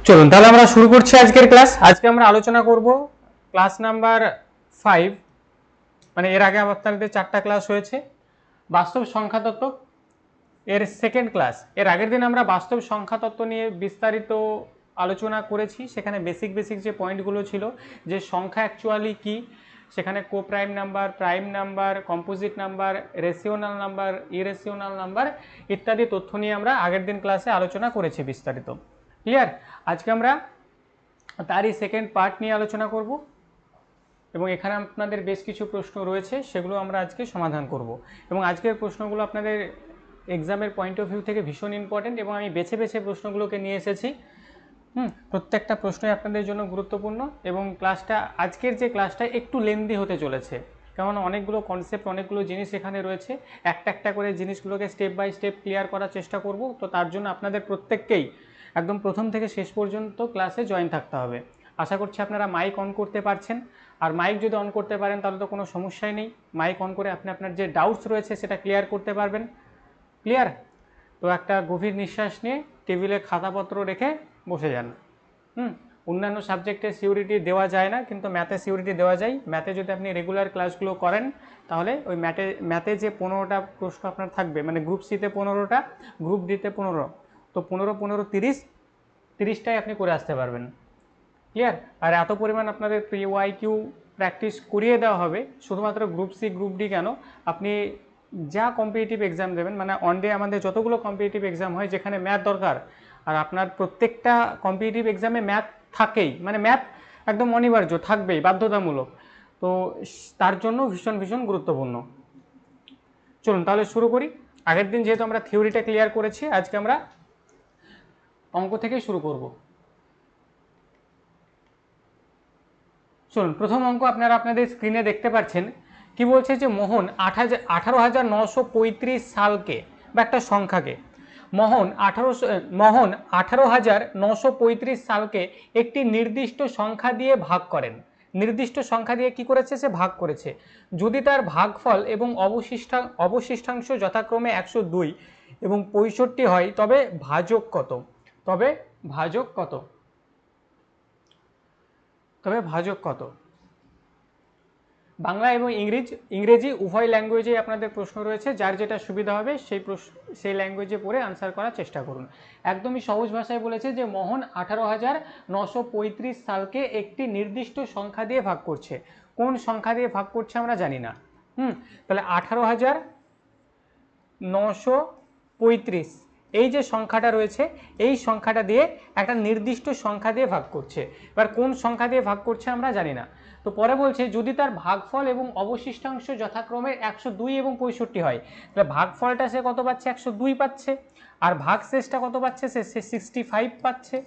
চলুন তাহলে আমরা শুরু করছি আজকের ক্লাস। আজকে আমরা আলোচনা করব ক্লাস নাম্বার 5, মানে এর আগে আপনাদের 4টা ক্লাস হয়েছে। বাস্তব সংখ্যা তত্ত্ব এর সেকেন্ড ক্লাস। এর আগের দিন আমরা বাস্তব সংখ্যা তত্ত্ব নিয়ে বিস্তারিত আলোচনা করেছি। সেখানে বেসিক যে পয়েন্টগুলো ছিল, যে সংখ্যা অ্যাকচুয়ালি কি, সেখানে coprime number, prime number, composite number, rational number, irrational number ইত্যাদি তথ্য নিয়ে আমরা আগের দিন ক্লাসে আলোচনা করেছি বিস্তারিত। ক্লিয়ার? আজকে আমরা তারই সেকেন্ড পার্ট নিয়ে আলোচনা করব এবং এখানে আপনাদের বেশ কিছু প্রশ্ন রয়েছে, সেগুলো আমরা আজকে সমাধান করব এবং আজকের প্রশ্নগুলো আপনাদের এক্সামের পয়েন্ট অফ ভিউ থেকে ভীষণ ইম্পর্টেন্ট এবং আমি বেছে প্রশ্নগুলোকে নিয়ে এসেছি। প্রত্যেকটা প্রশ্নই আপনাদের জন্য গুরুত্বপূর্ণ এবং ক্লাসটা, আজকের যে ক্লাসটা একটু লেন্দি হতে চলেছে, কারণ অনেকগুলো কনসেপ্ট, অনেকগুলো জিনিস এখানে রয়েছে। একটা করে জিনিসগুলোকে স্টেপ বাই স্টেপ ক্লিয়ার করার চেষ্টা করব। তো তার জন্য আপনাদের প্রত্যেককেই একদম প্রথম থেকে শেষ পর্যন্ত ক্লাসে জয়েন থাকতে হবে। আশা করছি আপনারা মাইক অন করতে পারছেন, আর মাইক যদি অন করতে পারেন তাহলে তো কোনো সমস্যাই নেই। মাইক অন করে আপনি আপনার যে ডাউটস রয়েছে সেটা ক্লিয়ার করতে পারবেন। ক্লিয়ার? তো একটা গভীর নিঃশ্বাস নিয়ে টেবিলে খাতাপত্র রেখে বসে যান। অন্যান্য সাবজেক্টে সিউরিটি দেওয়া যায় না, কিন্তু ম্যাথে সিউরিটি দেওয়া যায়। ম্যাথে যদি আপনি রেগুলার ক্লাসগুলো করেন তাহলে ওই ম্যাথে যে 15টা প্রশ্ন আপনার থাকবে, মানে গ্রুপ সিতে 15টা, গ্রুপ ডিতে 15, তো 15-15-30টাই আপনি করে আসতে পারবেন। ক্লিয়ার? আর এত পরিমাণ আপনাদের PYQ প্র্যাকটিস করিয়ে দেওয়া হবে শুধুমাত্র গ্রুপ সি, গ্রুপ ডি কেন, আপনি যা কম্পিটিটিভ এক্সাম দেবেন, মানে অন ডে আমাদের যতগুলো কম্পিটিটিভ এক্সাম হয় যেখানে ম্যাথ দরকার, আর আপনার প্রত্যেকটা কম্পিটিটিভ এক্সামে ম্যাথ থাকেই, মানে ম্যাথ একদম অনিবার্য, থাকবেই, বাধ্যতামূলক। তো তার জন্য ভীষণ গুরুত্বপূর্ণ। চলুন তাহলে শুরু করি। আগের দিন যেহেতু আমরা থিওরিটা ক্লিয়ার করেছি, আজকে আমরা অঙ্ক থেকেই শুরু করব। চলুন, প্রথম অঙ্ক আপনারা আপনাদের স্ক্রিনে দেখতে পাচ্ছেন। কি বলছে যে মোহন 18,935 সালকে, বা একটা সংখ্যাকে, মোহন 18,935 সালকে একটি নির্দিষ্ট সংখ্যা দিয়ে ভাগ করেন। নির্দিষ্ট সংখ্যা দিয়ে কি করেছে? সে ভাগ করেছে। যদি তার ভাগফল এবং অবশিষ্টাংশ যথাক্রমে 102 এবং 65 হয়, তবে ভাজক কত? বাংলা এবং ইংরেজি উভয় ল্যাঙ্গুয়েজে আপনাদের প্রশ্ন রয়েছে। যার যেটা সুবিধা হবে সেই ল্যাঙ্গুয়েজে পড়ে আনসার করার চেষ্টা করুন। একদমই সহজ ভাষায় বলেছে যে মোহন 18,935 সালকে একটি নির্দিষ্ট সংখ্যা দিয়ে ভাগ করছে। কোন সংখ্যা দিয়ে ভাগ করছে আমরা জানি না। তাহলে 18,935 এই যে সংখ্যাটা রয়েছে, এই সংখ্যাটা দিয়ে একটা নির্দিষ্ট সংখ্যা দিয়ে ভাগ করছে। এবার কোন সংখ্যা দিয়ে ভাগ করছে আমরা জানি না। তো পরে বলছে যদি তার ভাগফল এবং অবশিষ্টাংশ যথাক্রমে 102 এবং 65 হয়, তাহলে ভাগফলটা সে কত পাচ্ছে? 102 পাচ্ছে। আর ভাগশেষটা কত পাচ্ছে? সে 65 পাচ্ছে।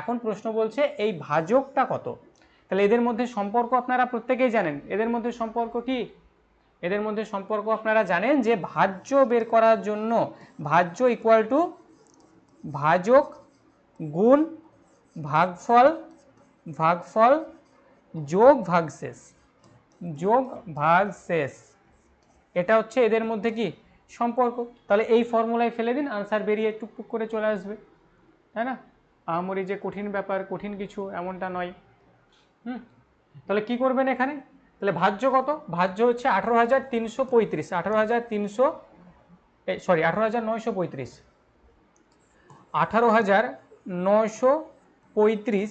এখন প্রশ্ন বলছে এই ভাজকটা কত? তাহলে এদের মধ্যে সম্পর্ক আপনারা প্রত্যেকেই জানেন। এদের মধ্যে সম্পর্ক কি? এদের মধ্যে সম্পর্ক আপনারা জানেন যে ভাজ্য বের করার জন্য ভাজ্য ইকুয়াল টু ভাজক গুণ ভাগফল যোগ ভাগশেষ। এটা হচ্ছে এদের মধ্যে কি সম্পর্ক। তাহলে এই ফর্মুলায় ফেলে দিন, আনসার বেরিয়ে টুকটুক করে চলে আসবে, তাই না? আহামরি যে কঠিন ব্যাপার, কঠিন কিছু এমনটা নয়। তাহলে কি করবেন এখানে? তাহলে ভাজ্য কত? ভাজ্য হচ্ছে 18,335, 18,935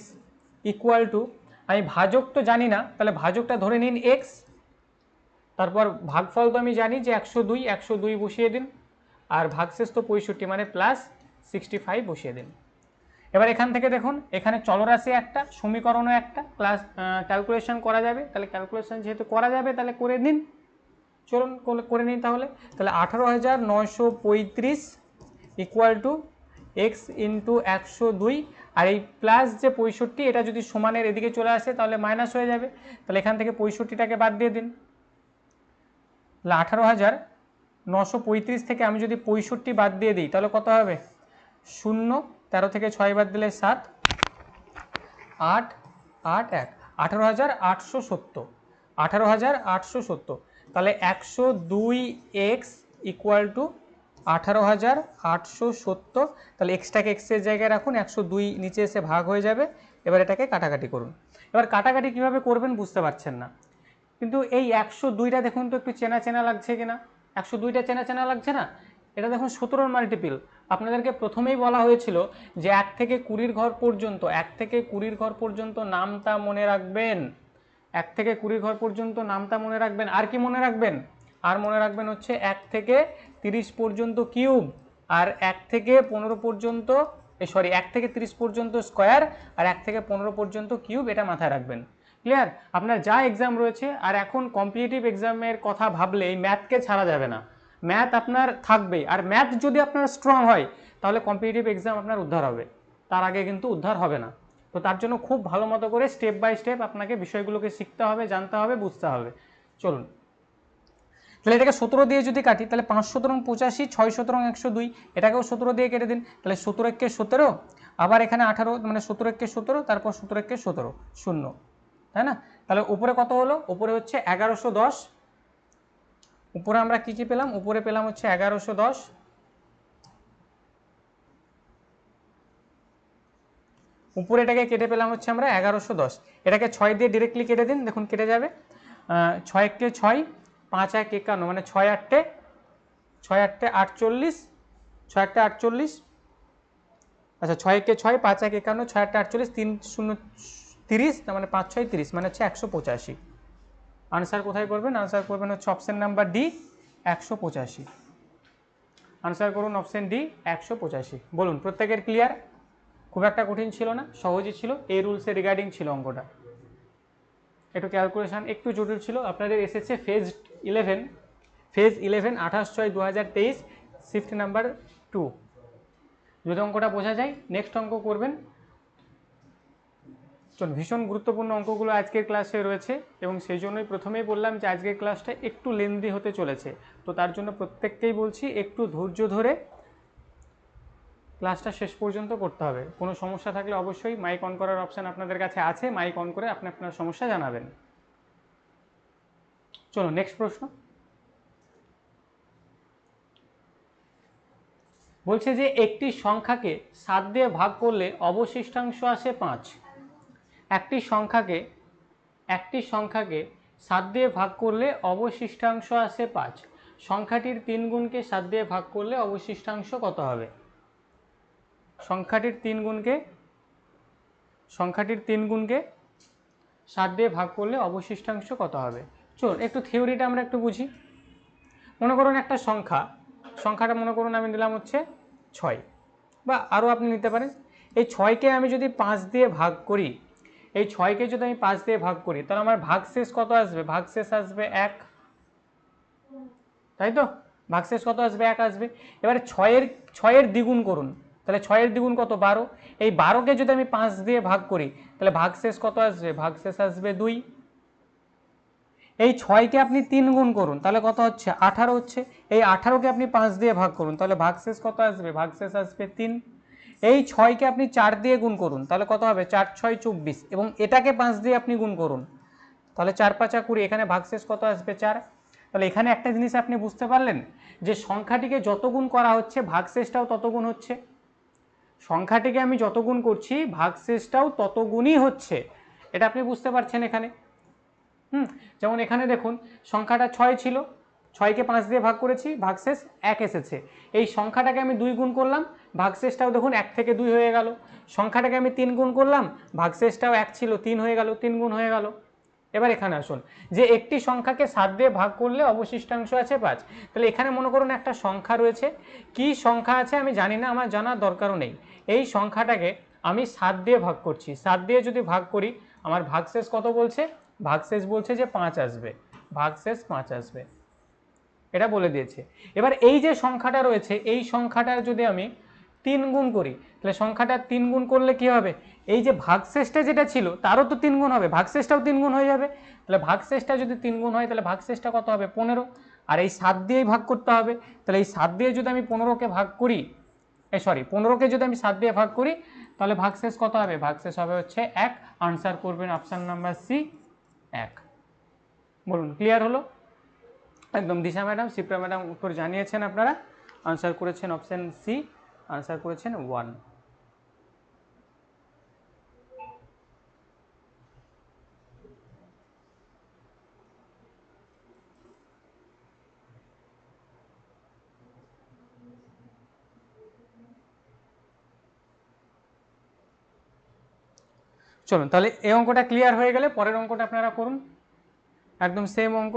ইকুয়াল টু, আমি ভাজক তো জানি না, তাহলে ভাজকটা ধরে নিন এক্স। তারপর ভাগফল তো আমি জানি যে 102 বসিয়ে দিন, আর ভাগশেষ তো 65, মানে প্লাস 65 বসিয়ে দিন। এবার এখান থেকে দেখুন, এখানে চলরাশি একটা, সমীকরণও একটা, প্লাস ক্যালকুলেশন করা যাবে। তাহলে ক্যালকুলেশন যেহেতু করা যাবে তাহলে করে নিন। চলুন করে নিন তাহলে। 18,935 ইকুয়াল টু এক্স ইন্টু 102, আর এই প্লাস যে 65, এটা যদি সমানের এদিকে চলে আসে তাহলে মাইনাস হয়ে যাবে। তাহলে এখান থেকে 65টাকে বাদ দিয়ে দিন। তাহলে 18,935 থেকে আমি যদি 65 বাদ দিয়ে দিই তাহলে কত হবে? 0, 13 থেকে 6 বাদ দিলে 7, 8, 8, 1, 18,870। তাহলে 102x ইকুয়াল টু 18,870, তাহলে এক্সটাকে এক্সের জায়গায় রাখুন, 102 নিচে এসে ভাগ হয়ে যাবে। এবার এটাকে কাটাকাটি করুন। এবার কাটাকাটি কিভাবে করবেন বুঝতে পারছেন না, কিন্তু এই 102টা দেখুন তো একটু চেনা চেনা লাগছে কিনা, 102টা চেনা চেনা লাগছে না? এটা দেখুন 17 মাল্টিপিল। আপনাদেরকে প্রথমেই বলা হয়েছিল যে 1 থেকে 20 ঘর পর্যন্ত, 1 থেকে 20 ঘর পর্যন্ত নামটা মনে রাখবেন, 1 থেকে 20 ঘর পর্যন্ত নামটা মনে রাখবেন। আর কি মনে রাখবেন? আর মনে রাখবেন হচ্ছে 1 থেকে 30 পর্যন্ত কিউব, আর 1 থেকে 15 পর্যন্ত, 1 থেকে 30 পর্যন্ত স্কোয়ার, আর 1 থেকে 15 পর্যন্ত কিউব, এটা মাথায় রাখবেন। ক্লিয়ার? আপনার যা এক্সাম রয়েছে, আর এখন কম্পিটিটিভ এক্সামের কথা ভাবলে এই ম্যাথকে ছাড়া যাবে না, ম্যাথ আপনার থাকবেই। আর ম্যাথ যদি আপনার স্ট্রং হয় তাহলে কম্পিটিটিভ এক্সাম আপনার উদ্ধার হবে, তার আগে কিন্তু উদ্ধার হবে না। তো তার জন্য খুব ভালো মতো করে স্টেপ বাই স্টেপ আপনাকে বিষয়গুলোকে শিখতে হবে, জানতে হবে, বুঝতে হবে। চলুন, তাহলে এটাকে 17 দিয়ে যদি কাটি, তাহলে 5 17 85, 6 17 102, এটাকেও 17 দিয়ে কেটে দিন, তাহলে 17 একে 17, আবার এখানে 18, মানে 17 একে 17, তারপর 17 একে 17, 0, তাই না? তাহলে উপরে কত হলো? উপরে হচ্ছে 1110। উপরে আমরা কি কি পেলাম? উপরে পেলাম হচ্ছে 1110, উপরে এটাকে কেটে পেলাম হচ্ছে আমরা 1110। এটাকে 6 দিয়ে ডিরেক্টলি কেটে দিন, দেখুন কেটে যাবে। 6 একে 6, 5 1 51, মানে 6 8 6 8 48, 6 8 48, আচ্ছা 6 একে 6, 5 1 51, 6 8 48, 3 0 30, তার মানে 5 6 30, মানে হচ্ছে 185। আনসার কোথায় করবেন? আনসার করবেন হচ্ছে অপশন নাম্বার ডি, 185। আনসার করুন অপশন ডি, 185। বলুন, প্রত্যেকের ক্লিয়ার? খুব একটা কঠিন ছিল না, সহজই ছিল। এই রুলসের রিগার্ডিং ছিল অঙ্কটা, একটু ক্যালকুলেশন একটু জটিল ছিল। আপনাদের এসেছে ফেজ 11, 28/6/2023, শিফট নাম্বার 2। যদি অঙ্কটা বোঝা যায়, নেক্সট অঙ্ক করবেন। চলুন, ভীষণ গুরুত্বপূর্ণ অঙ্কগুলো আজকের ক্লাসে রয়েছে, এবং সেই জন্যই প্রথমেই বললাম যে আজকের ক্লাসটা একটু লেন্দি হতে চলেছে। তো তার জন্য প্রত্যেককেই বলছি একটু ধৈর্য ধরে ক্লাসটা শেষ পর্যন্ত করতে হবে। কোনো সমস্যা থাকলে অবশ্যই মাইক অন করার অপশান আপনাদের কাছে আছে, মাইক অন করে আপনি আপনার সমস্যা জানাবেন। চলো নেক্সট প্রশ্ন। বলছে যে একটি সংখ্যাকে 7 দিয়ে ভাগ করলে অবশিষ্টাংশ আসে 5। একটি সংখ্যাকে 7 দিয়ে ভাগ করলে অবশিষ্টাংশ আসে 5। সংখ্যাটির 3 গুণকে 7 দিয়ে ভাগ করলে অবশিষ্টাংশ কত হবে? সংখ্যাটির 3 গুণকে 7 দিয়ে ভাগ করলে অবশিষ্টাংশ কত হবে? চলুন একটু থিওরিটা আমরা একটু বুঝি। মনে করুন একটা সংখ্যাটা মনে করুন আমি দিলাম হচ্ছে 6, বা আরও আপনি নিতে পারেন। এই 6কে আমি যদি 5 দিয়ে ভাগ করি, এই 6কে যদি আমি 5 দিয়ে ভাগ করি, তাহলে আমার ভাগশেষ কত আসবে? ভাগশেষ আসবে 1, তাই তো? ভাগশেষ কত আসবে? 1 আসবে। এবারে 6-এর দ্বিগুণ করুন, তাহলে 6-এর দ্বিগুণ কত? 12। এই 12কে যদি আমি 5 দিয়ে ভাগ করি, তাহলে ভাগশেষ কত আসবে? ভাগশেষ আসবে 2। এই 6কে আপনি 3 গুণ করুন, তাহলে কত হচ্ছে? 18 হচ্ছে। এই 18কে আপনি 5 দিয়ে ভাগ করুন, তাহলে ভাগশেষ কত আসবে? ভাগশেষ আসবে 3। এই 6কে আপনি 4 দিয়ে গুণ করুন, তাহলে কত হবে? 4 6 24, এবং এটাকে 5 দিয়ে আপনি গুণ করুন, তাহলে 4 5 20, এখানে ভাগশেষ কত আসবে? 4। তাহলে এখানে একটা জিনিস আপনি বুঝতে পারলেন যে সংখ্যাটিকে যত গুণ করা হচ্ছে ভাগশেষটাও তত গুণ হচ্ছে। সংখ্যাটিকে আমি যত গুণ করছি ভাগশেষটাও তত গুণই হচ্ছে, এটা আপনি বুঝতে পারছেন এখানে। যেমন এখানে দেখুন সংখ্যাটা 6 ছিল, 6কে 5 দিয়ে ভাগ করেছি, ভাগশেষ 1 এসেছে। এই সংখ্যাটাকে আমি 2 গুণ করলাম, ভাগশেষটাও দেখুন 1 থেকে 2 হয়ে গেল। সংখ্যাটাকে আমি 3 গুণ করলাম, ভাগশেষটাও 1 ছিল, 3 হয়ে গেল, 3 গুণ হয়ে গেল। এবার এখানে আসুন, যে একটি সংখ্যাকে 7 দিয়ে ভাগ করলে অবশিষ্টাংশ আছে 5। তাহলে এখানে মনে করুন একটা সংখ্যা রয়েছে, কি সংখ্যা আছে আমি জানি না, আমার জানার দরকারও নেই। এই সংখ্যাটাকে আমি 7 দিয়ে ভাগ করছি, 7 দিয়ে যদি ভাগ করি আমার ভাগশেষ কত বলছে? ভাগশেষ বলছে যে 5 আসবে, ভাগশেষ 5 আসবে, এটা বলে দিয়েছে। এবার এই যে সংখ্যাটা রয়েছে, এই সংখ্যাটার যদি আমি 3 গুণ করি, তাহলে সংখ্যাটা 3 গুণ করলে কি হবে? এই যে ভাগশেষটা যেটা ছিল তারও তো 3 গুণ হবে, ভাগশেষটাও 3 গুণ হয়ে যাবে। তাহলে ভাগশেষটা যদি 3 গুণ হয় তাহলে ভাগশেষটা কত হবে? 15। আর এই 7 দিয়েই ভাগ করতে হবে, তাহলে এই 7 দিয়ে যদি আমি 15কে ভাগ করি, 15কে যদি আমি 7 দিয়ে ভাগ করি, তাহলে ভাগশেষ কত হবে? ভাগশেষ হবে হচ্ছে 1। আনসার করবেন অপশান নাম্বার সি, 1। বলুন ক্লিয়ার হলো? একদম দিশা ম্যাডাম, শিপ্রা ম্যাডাম উত্তর জানিয়েছেন আপনারা। আনসার করেছেন অপশন সি, আনসার করেছেন 1। চলুন তাহলে এই অঙ্কটা ক্লিয়ার হয়ে গেলে পরের অঙ্কটা আপনারা করুন, একদম সেম অঙ্ক।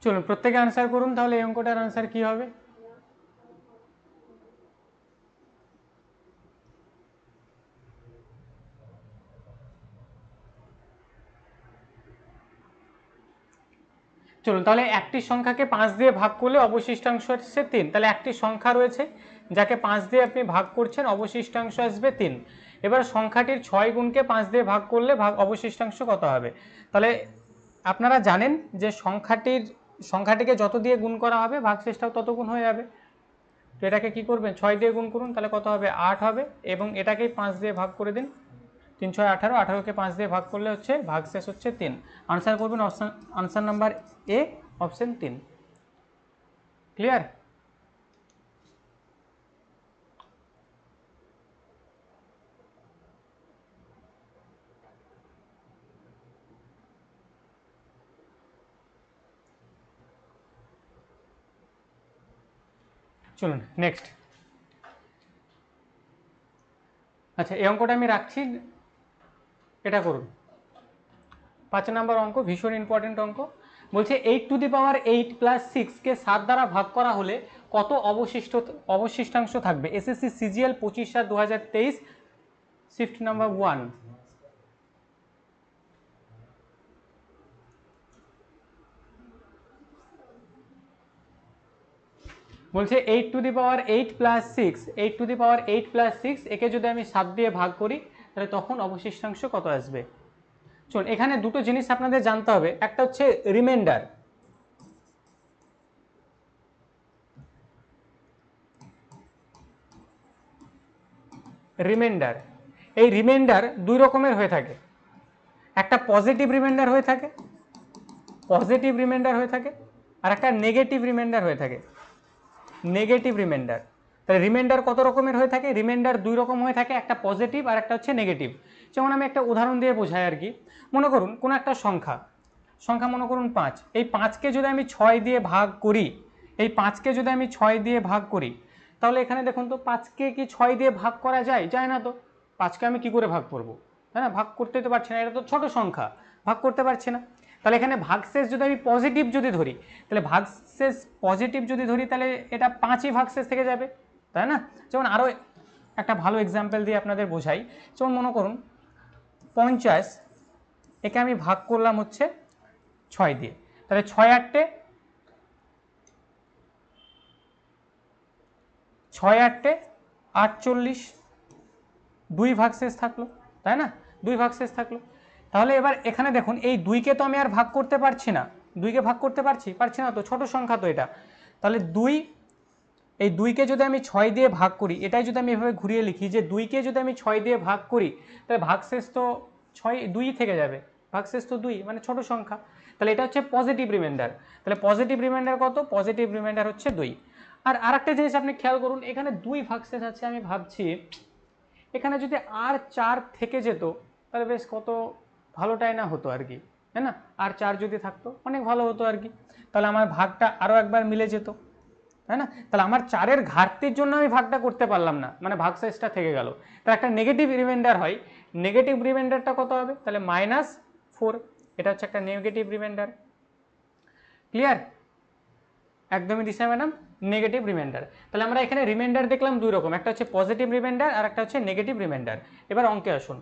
চলুন প্রত্যেকে আনসার করুন, তাহলে এই অঙ্কটার আনসার কি হবে। চলুন তাহলে একটি সংখ্যাকে 5 দিয়ে ভাগ করলে অবশিষ্টাংশ আসছে 3। তাহলে একটি সংখ্যা রয়েছে যাকে 5 দিয়ে আপনি ভাগ করছেন, অবশিষ্টাংশ আসবে 3। এবার সংখ্যাটির 6 গুণকে 5 দিয়ে ভাগ করলে অবশিষ্টাংশ কত হবে। তাহলে আপনারা জানেন যে সংখ্যাটিকে যত দিয়ে গুণ করা হবে ভাগশেষটাও তত গুণ হয়ে যাবে। তো এটাকে কি করবেন, 6 দিয়ে গুণ করুন, তাহলে কত হবে 8 হবে, এবং এটাকেই 5 দিয়ে ভাগ করে দিন। 3 6 18, 18কে 5 দিয়ে ভাগ করলে হচ্ছে ভাগশেষ হচ্ছে 3। আনসার করবেন answer number A, option 3। Clear. চলুন নেক্সট। আচ্ছা এই অঙ্কটা আমি রাখছি, এটা করুন। 5 নম্বর অঙ্ক, ভীষণ ইম্পর্টেন্ট অঙ্ক। বলছে 8⁸ প্লাস 6কে 7 দ্বারা ভাগ করা হলে কত অবশিষ্টাংশ থাকবে। SSC CGL 25/7/2023, shift number 1। বলছে 8⁸ প্লাস 6, 8⁸ প্লাস 6 একে যদি আমি 7 দিয়ে ভাগ করি তাহলে তখন অবশিষ্টাংশ কত আসবে। চলুন এখানে দুটো জিনিস আপনাদের জানতে হবে, একটা হচ্ছে রিমাইন্ডার। রিমাইন্ডার, এই রিমাইন্ডার দুই রকমের হয়ে থাকে, একটা পজিটিভ রিমাইন্ডার হয়ে থাকে, পজিটিভ রিমাইন্ডার হয়ে থাকে, আর একটা নেগেটিভ রিমাইন্ডার হয়ে থাকে, নেগেটিভ রিমাইন্ডার। তাহলে রিমাইন্ডার কত রকমের হয়ে থাকে, রিমাইন্ডার দুই রকম হয়ে থাকে, একটা পজিটিভ আর একটা হচ্ছে নেগেটিভ। যেমন আমি একটা উদাহরণ দিয়ে বোঝাই আর কি। মনে করুন কোনো একটা সংখ্যা মনে করুন 5, এই 5কে যদি আমি 6 দিয়ে ভাগ করি, এই 5কে যদি আমি 6 দিয়ে ভাগ করি, তাহলে এখানে দেখুন তো 5কে কি 6 দিয়ে ভাগ করা যায়, যায় না তো। 5কে আমি কি করে ভাগ করব, তাই না, ভাগ করতে তো পারছি না, এটা তো ছোট সংখ্যা, ভাগ করতে পারছি না। তাহলে এখানে ভাগশেষ যদি আমি পজিটিভ যদি ধরি, তাহলে ভাগশেষ পজিটিভ যদি ধরি তাহলে এটা 5ই ভাগশেষ থেকে যাবে, তাই না। যেমন আরও একটা ভালো এক্সাম্পল দিয়ে আপনাদের বোঝাই। যেমন মনে করুন 50, একে আমি ভাগ করলাম হচ্ছে 6 দিয়ে, তাহলে 6 8 48, 2 ভাগশেষ থাকলো, তাই না, 2 ভাগশেষ থাকলো। তাহলে এবার এখানে দেখুন এই 2কে তো আমি আর ভাগ করতে পারছি না, 2কে ভাগ করতে পারছি না তো, ছোট সংখ্যা তো এটা। তাহলে এই 2কে যদি আমি 6 দিয়ে ভাগ করি, এটাই যদি আমি এভাবে ঘুরিয়ে লিখি যে 2কে যদি আমি 6 দিয়ে ভাগ করি তাহলে ভাগশেষ তো 2 থেকে যাবে, ভাগশেষ তো 2, মানে ছোট সংখ্যা। তাহলে এটা হচ্ছে পজিটিভ রিমাইন্ডার। তাহলে পজিটিভ রিমাইন্ডার কত, পজিটিভ রিমাইন্ডার হচ্ছে 2। আর আরেকটা জিনিস আপনি খেয়াল করুন, এখানে 2 ভাগশেষ আছে, আমি ভাবছি এখানে যদি আর 4 থেকে যেত তাহলে বেশ কত ভালোটাই না হতো আর কি, তাই না। আর 4 যদি থাকতো অনেক ভালো হতো আর কি, তাহলে আমার ভাগটা আরও একবার মিলে যেত, তাই না? তাহলে আমার 4-এর ঘাটতির জন্য আমি ভাগটা করতে পারলাম না, মানে ভাগশেষটা থেকে গেল। তাহলে একটা নেগেটিভ রিমাইন্ডার হয়, নেগেটিভ রিমাইন্ডারটা কত হবে? তাহলে -4, এটা হচ্ছে একটা নেগেটিভ রিমাইন্ডার। ক্লিয়ার? একদমই দিশা ম্যাডাম, নেগেটিভ রিমাইন্ডার। তাহলে আমরা এখানে রিমাইন্ডার দেখলাম দুই রকম, একটা হচ্ছে পজিটিভ রিমাইন্ডার আর একটা হচ্ছে নেগেটিভ রিমাইন্ডার। এবার অঙ্কে আসুন।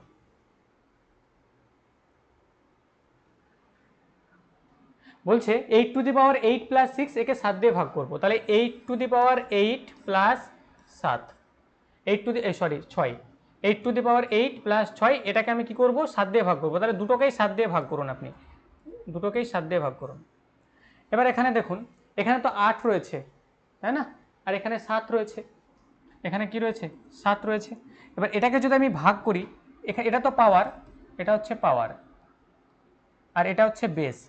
বলছে 8⁸ প্লাস 6, একে 7 দিয়ে ভাগ করবো। তাহলে 8⁸ প্লাস 7, 6, 8⁸ প্লাস 6, এটাকে আমি কি করব? 7 দিয়ে ভাগ করবো। তাহলে দুটোকেই 7 দিয়ে ভাগ করুন, আপনি দুটোকেই 7 দিয়ে ভাগ করুন। এবার এখানে দেখুন, এখানে তো 8 রয়েছে, তাই না? আর এখানে 7 রয়েছে, এখানে কি রয়েছে? 7 রয়েছে। এবার এটাকে যদি আমি ভাগ করি, এখানে এটা তো পাওয়ার, এটা হচ্ছে পাওয়ার, আর এটা হচ্ছে বেস।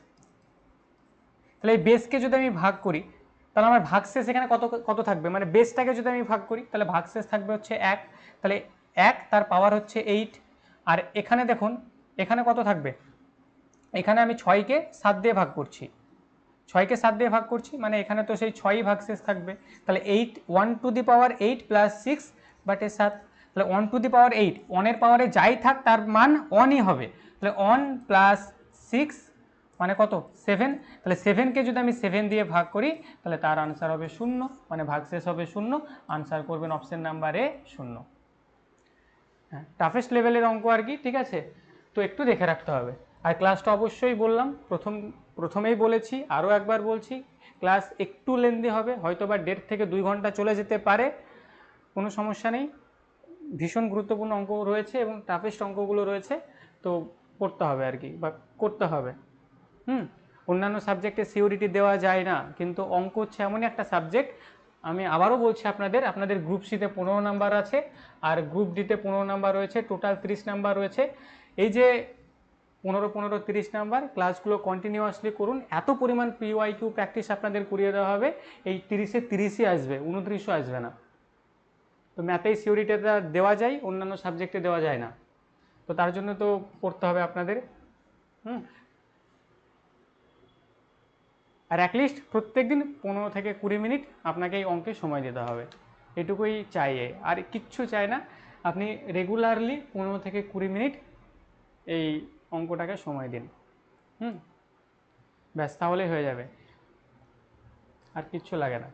তাহলে এই বেসকে যদি আমি ভাগ করি, তাহলে আমার ভাগশেষ এখানে কত কত থাকবে? মানে বেসটাকে যদি আমি ভাগ করি, তাহলে ভাগশেষ থাকবে হচ্ছে 1। তাহলে 1, তার পাওয়ার হচ্ছে 8। আর এখানে দেখুন, এখানে কত থাকবে? এখানে আমি 6কে 7 দিয়ে ভাগ করছি, 6কে 7 দিয়ে ভাগ করছি, মানে এখানে তো সেই 6ই ভাগশেষ থাকবে। তাহলে 1⁸ প্লাস 6 বাটে 7। তাহলে 1⁸, 1-এর পাওয়ারে যাই থাক তার মান 1ই হবে। তাহলে 1 প্লাস 6 মানে কত? 7। তাহলে 7কে যদি আমি 7 দিয়ে ভাগ করি, তাহলে তার আনসার হবে 0, মানে ভাগশেষ হবে 0। আনসার করবেন অপশন নাম্বার এ 0। হ্যাঁ, টাফেস্ট লেভেলের অঙ্ক আর কি, ঠিক আছে? তো একটু দেখে রাখতে হবে। আর ক্লাসটা অবশ্যই বললাম, প্রথমেই বলেছি, আরও একবার বলছি, ক্লাস একটু লেন্দি হবে, হয়তো বা 1.5 থেকে 2 ঘন্টা চলে যেতে পারে, কোনো সমস্যা নেই। ভীষণ গুরুত্বপূর্ণ অঙ্ক রয়েছে এবং টাফেস্ট অঙ্কগুলো রয়েছে, তো পড়তে হবে আর কি, বা করতে হবে। অন্যান্য সাবজেক্টে সিওরিটি দেওয়া যায় না, কিন্তু অঙ্ক হচ্ছে এমনই একটা সাবজেক্ট, আমি আবারও বলছি আপনাদের গ্রুপ সিতে 15 নাম্বার আছে, আর গ্রুপ ডিতে 15 নাম্বার রয়েছে, টোটাল 30 নাম্বার রয়েছে। এই যে 15, 30 নাম্বার ক্লাসগুলো কন্টিনিউয়াসলি করুন, এত পরিমাণ পিওয়াইকিউ প্র্যাকটিস আপনাদের করিয়ে দেওয়া হবে, এই 30-এ 30ই আসবে, 29ও আসবে না। তো ম্যাথেই সিওরিটিটা দেওয়া যায়, অন্যান্য সাবজেক্টে দেওয়া যায় না, তো তার জন্য তো পড়তে হবে আপনাদের। আর অ্যাটলিস্ট প্রত্যেক দিন 15 থেকে 20 মিনিট আপনাকে এই অঙ্কে সময় দিতে হবে, এটুকুই চাই। আর কিচ্ছু চাই না, আপনি রেগুলারলি 15 থেকে 20 মিনিট এই অঙ্কটাকে সময় দিন। ব্যাস, তাহলেই হয়ে যাবে, আর কিচ্ছু লাগে না।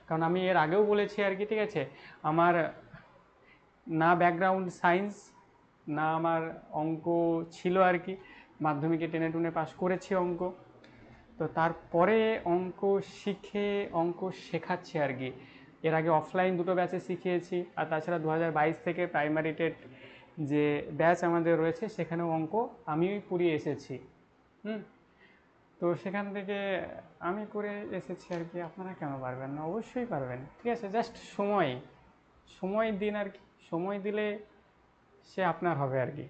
কারণ আমি এর আগেও বলেছি আর কি, ঠিক আছে, আমার না ব্যাকগ্রাউন্ড সায়েন্স, না আমার অঙ্ক ছিল আর কি, মাধ্যমিকে টেনে টুনে পাস করেছি অঙ্ক, তো তারপরে অঙ্ক শিখে অঙ্ক শেখাচ্ছি আর কি। এর আগে অফলাইন দুটো ব্যাচে শিখিয়েছি, আর তাছাড়া 2022 থেকে প্রাইমারি টেট যে ব্যাচ আমাদের রয়েছে সেখানেও অঙ্ক আমি পড়িয়ে এসেছি। তো সেখান থেকে আমি করে এসেছি আর কি, আপনারা কেন পারবেন না? অবশ্যই পারবেন, ঠিক আছে, জাস্ট সময় দিন আর কি, সময় দিলে সে আপনার হবে আর কি।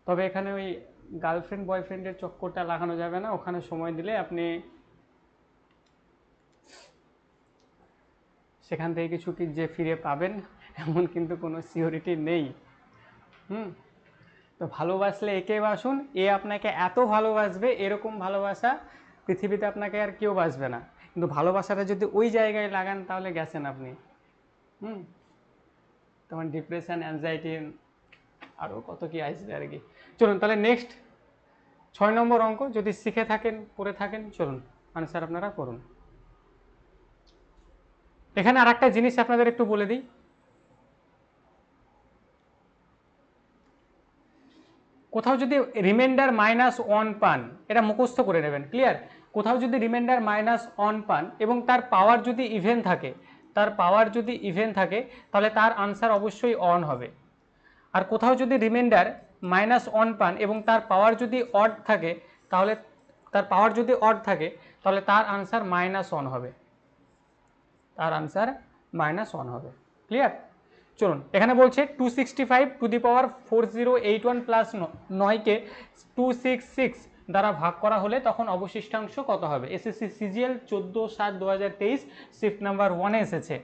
তবে এখানে ওই গার্লফ্রেন্ড বয়ফ্রেন্ডের চক্করটা লাগানো যাবে না, ওখানে সময় দিলে আপনি সেখান থেকে কিছু কি যে ফিরে পাবেন এমন কিন্তু কোনো সিওরিটি নেই। তো ভালোবাসলে একে বাসুন, এ আপনাকে এত ভালোবাসবে, এরকম ভালোবাসা পৃথিবীতে আপনাকে আর কেউ বাসবে না। কিন্তু ভালোবাসাটা যদি ওই জায়গায় লাগান তাহলে গেছেন আপনি। তখন ডিপ্রেশন, অ্যাংজাইটি, আরও কত কি আসবে আর কি। চলুন তাহলে নেক্সট 6 নম্বর অঙ্ক, যদি শিখে থাকেন, করে থাকেন, চলুন আনসার আপনারা করুন। এখানে আর একটা জিনিস আপনাদের একটু বলে দিই, কোথাও যদি রিমাইন্ডার -1 পান, এটা মুখস্থ করে নেবেন, ক্লিয়ার? কোথাও যদি রিমাইন্ডার -1 পান এবং তার পাওয়ার যদি ইভেন থাকে, তাহলে তার আনসার অবশ্যই অন হবে। আর কোথাও যদি রিমাইন্ডার -1 পান এবং তার পাওয়ার যদি অড থাকে, তাহলে তার আনসার -1 হবে, ক্লিয়ার? চলুন, এখানে বলছে 265⁴081 প্লাস 9কে 266 দ্বারা ভাগ করা হলে তখন অবশিষ্টাংশ কত হবে? এসএসসি সিজিএল 14/7/2023 শিফট নাম্বার 1-এ এসেছে।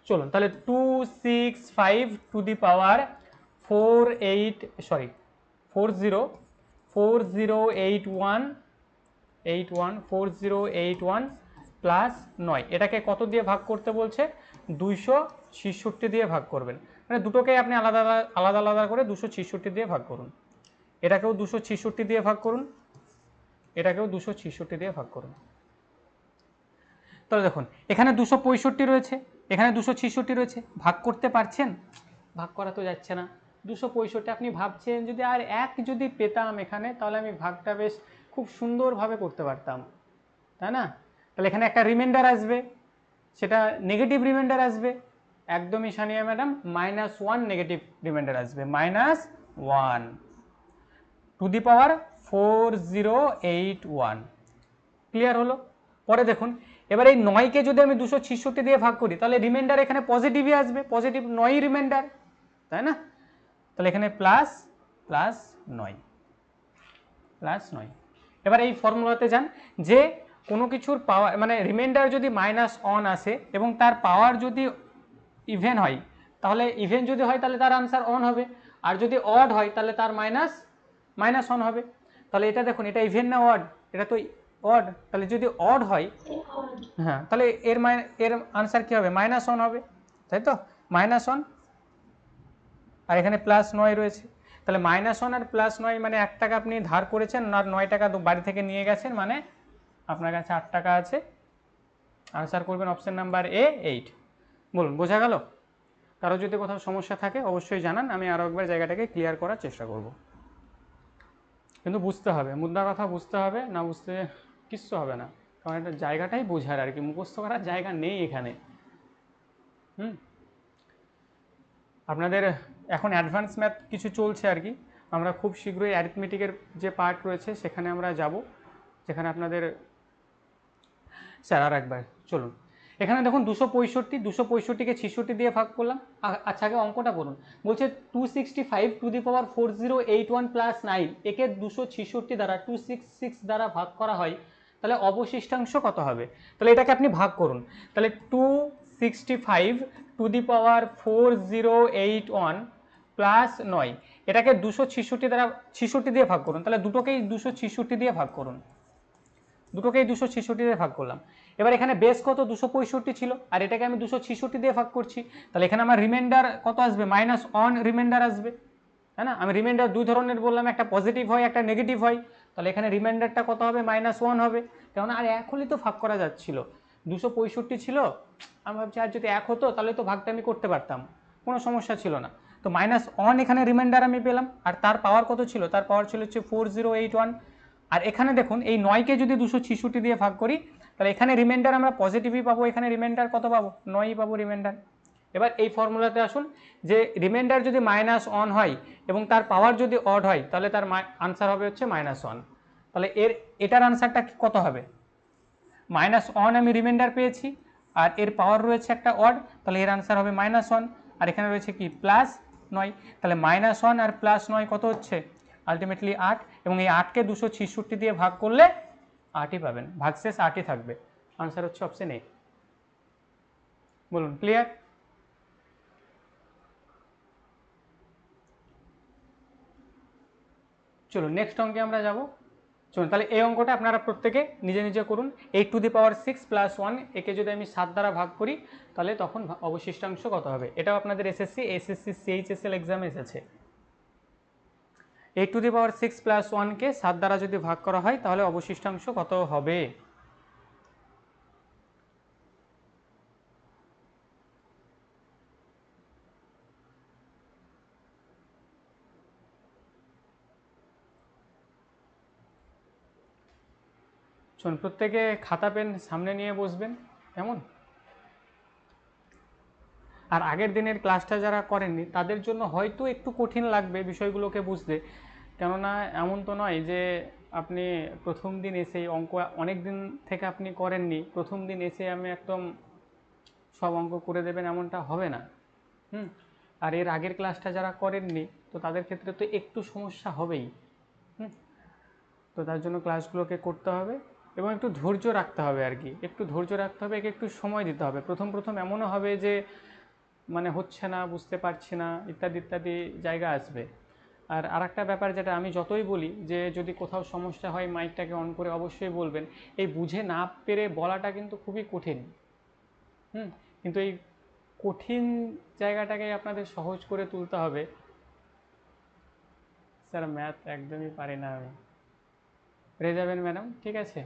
চলুন তাহলে 265⁴081 প্লাস 9, এটাকে কত দিয়ে ভাগ করতে বলছে? 266 দিয়ে ভাগ করবেন, মানে দুটোকেই আপনি আলাদা আলাদা আলাদা করে 266 দিয়ে ভাগ করুন। এটাকেও 266 দিয়ে ভাগ করুন, এটাকেও 266 দিয়ে ভাগ করুন। তাহলে দেখুন এখানে 265 রয়েছে, এখানে 266 রয়েছে, ভাগ করতে পারছেন? ভাগ করা তো যাচ্ছে না। 265, আপনি ভাবছেন যদি আর এক যদি পেতাম এখানে, তাহলে আমি ভাগটা বেশ খুব সুন্দরভাবে করতে পারতাম, তাই না? তাহলে এখানে একটা রিমাইন্ডার আসবে, সেটা নেগেটিভ রিমাইন্ডার আসবে, একদমই সানিয়া ম্যাডাম, -1 নেগেটিভ রিমাইন্ডার আসবে, -1 টু দি পাওয়ার 4081। ক্লিয়ার হলো? পরে দেখুন এবার এই 9কে যদি আমি 266 দিয়ে ভাগ করি, তাহলে রিমাইন্ডার এখানে পজিটিভই আসবে, পজিটিভ 9 রিমাইন্ডার, তাই না? তাহলে এখানে প্লাস 9 প্লাস 9। এবার এই ফর্মুলাতে যান, যে কোনো কিছুর পাওয়ার মানে রিমাইন্ডার যদি -1 আসে এবং তার পাওয়ার যদি ইভেন হয়, তাহলে ইভেন যদি হয় তাহলে তার আনসার 1 হবে, আর যদি অড হয় তাহলে তার -1 হবে। তাহলে এটা দেখুন, এটা ইভেন না অড? এটা তো অড, তাহলে যদি অড হয়, হ্যাঁ, তাহলে এর আনসার কি হবে? -1 হবে, তাই তো? -1, আর এখানে +9 রয়েছে, তাহলে -1 আর +9 মানে 1 টাকা আপনি ধার করেছেন আর 9 টাকা বাড়ি থেকে নিয়ে গেছেন, মানে আপনার কাছে 8 টাকা আছে। আনসার করবেন অপশন নাম্বার এ 8। বলুন বোঝা গেল? কারো যদি কোথাও সমস্যা থাকে অবশ্যই জানান, আমি আরও একবার জায়গাটাকে ক্লিয়ার করার চেষ্টা করব। কিন্তু বুঝতে হবে, মুদ্রা কথা বুঝতে হবে, না বুঝতে কিচ্ছু হবে না, কারণ এটা জায়গাটাই বোঝার আর কি, মুখস্থ করার জায়গা নেই এখানে। আপনাদের এখন অ্যাডভান্স ম্যাথ কিছু চলছে আর কি, আমরা খুব শীঘ্রই অ্যারিথমেটিকের যে পার্ট রয়েছে সেখানে আমরা যাব, যেখানে আপনাদের স্যার আর একবার চলুন। এখানে দেখুন 265কে 66 দিয়ে ভাগ করলাম। আচ্ছা আগে অঙ্কটা করুন, বলছে 265 টু দি পাওয়ার 4081 প্লাস 9, একে 266 দ্বারা 266 দ্বারা ভাগ করা হয়, তাহলে অবশিষ্টাংশ কত হবে? তাহলে এটাকে আপনি ভাগ করুন, তাহলে 265 টু দি পাওয়ার 4081 প্লাস 9, এটাকে 266 দ্বারা 66 দিয়ে ভাগ করুন, তাহলে দুটোকেই 266 দিয়ে ভাগ করুন, দুটোকেই 266 দিয়ে ভাগ করলাম। এবার এখানে বেস কত? 265 ছিল, আর এটাকে আমি 266 দিয়ে ভাগ করছি, তাহলে এখানে আমার রিমাইন্ডার কত আসবে? -1 রিমাইন্ডার আসবে, তাই না? আমি রিমাইন্ডার দুই ধরনের বললাম, একটা পজিটিভ হয়, একটা নেগেটিভ হয়, তাহলে এখানে রিমাইন্ডারটা কত হবে? -1 হবে, কেননা আর এক হলেই তো ভাগ করা যাচ্ছিল, 265 ছিল, আমি ভাবছি আর যদি এক হতো তাহলে তো ভাগটা আমি করতে পারতাম, কোনো সমস্যা ছিল না। তো -1 এখানে রিমাইন্ডার আমি পেলাম, আর তার পাওয়ার কত ছিল? তার পাওয়ার ছিল হচ্ছে 4081। আর এখানে দেখুন এই 9কে যদি 266 দিয়ে ভাগ করি, তাহলে এখানে রিমাইন্ডার আমরা পজিটিভই পাবো, এখানে রিমাইন্ডার কত পাবো? 9ই পাবো রিমাইন্ডার। এবার এই ফর্মুলাতে আসুন, যে রিমাইন্ডার যদি -1 হয় এবং তার পাওয়ার যদি অড হয়, তাহলে তার আনসার হবে হচ্ছে -1। তাহলে এটার আনসারটা কত হবে? -1 আমি রিমাইন্ডার পেয়েছি, আর এর পাওয়ার রয়েছে একটা অড, তাহলে এর আনসার হবে -1, আর এখানে রয়েছে কি? +9। তাহলে -1 আর +9 কত হচ্ছে? আলটিমেটলি 8, এবং এই 8কে 266 দিয়ে ভাগ করলে 8ই পাবেন, ভাগশেষ 8ই থাকবে, আনসার হচ্ছে অপশন এ। বলুন ক্লিয়ার? চলুন নেক্সট অঙ্কে আমরা যাব। চলুন তাহলে এই অঙ্কটা আপনারা প্রত্যেকে নিজে নিজে করুন। 8 টু দি পাওয়ার 6 প্লাস 1, একে যদি আমি 7 দ্বারা ভাগ করি, তাহলে তখন অবশিষ্টাংশ কত হবে? এটাও আপনাদের এসএসসি সিএইচএসএল এক্সামে এসেছে। 8 টু দি পাওয়ার 6 প্লাস 1কে 7 দ্বারা যদি ভাগ করা হয়, তাহলে অবশিষ্টাংশ কত হবে? চলুন প্রত্যেকে খাতা পেন সামনে নিয়ে বসবেন, কেমন? আর আগের দিনের ক্লাসটা যারা করেননি তাদের জন্য হয়তো একটু কঠিন লাগবে বিষয়গুলোকে বুঝতে, কেননা এমন তো নয় যে আপনি প্রথম দিন এসে অঙ্ক অনেক দিন থেকে আপনি করেননি, প্রথম দিন এসে আমি একদম সব অঙ্ক করে দেবেন, এমনটা হবে না। আর এর আগের ক্লাসটা যারা করেননি, তো তাদের ক্ষেত্রে তো একটু সমস্যা হবেই। তো তার জন্য ক্লাসগুলোকে করতে হবে এবং একটু ধৈর্য রাখতে হবে আর কি, একটু ধৈর্য রাখতে হবে, একটু সময় দিতে হবে। প্রথম এমনও হবে যে মানে হচ্ছে না, বুঝতে পারছি না, ইত্যাদি ইত্যাদি জায়গা আসবে। আর আরেকটা ব্যাপার যেটা আমি যতই বলি যে যদি কোথাও সমস্যা হয় মাইকটাকে অন করে অবশ্যই বলবেন, এই বুঝে না পেরে বলাটা কিন্তু খুবই কঠিন। কিন্তু এই কঠিন জায়গাটাকে আপনাদের সহজ করে তুলতে হবে। স্যার ম্যাথ একদমই পারি না আমি। পেরে যাবেন ম্যাডাম, ঠিক আছে।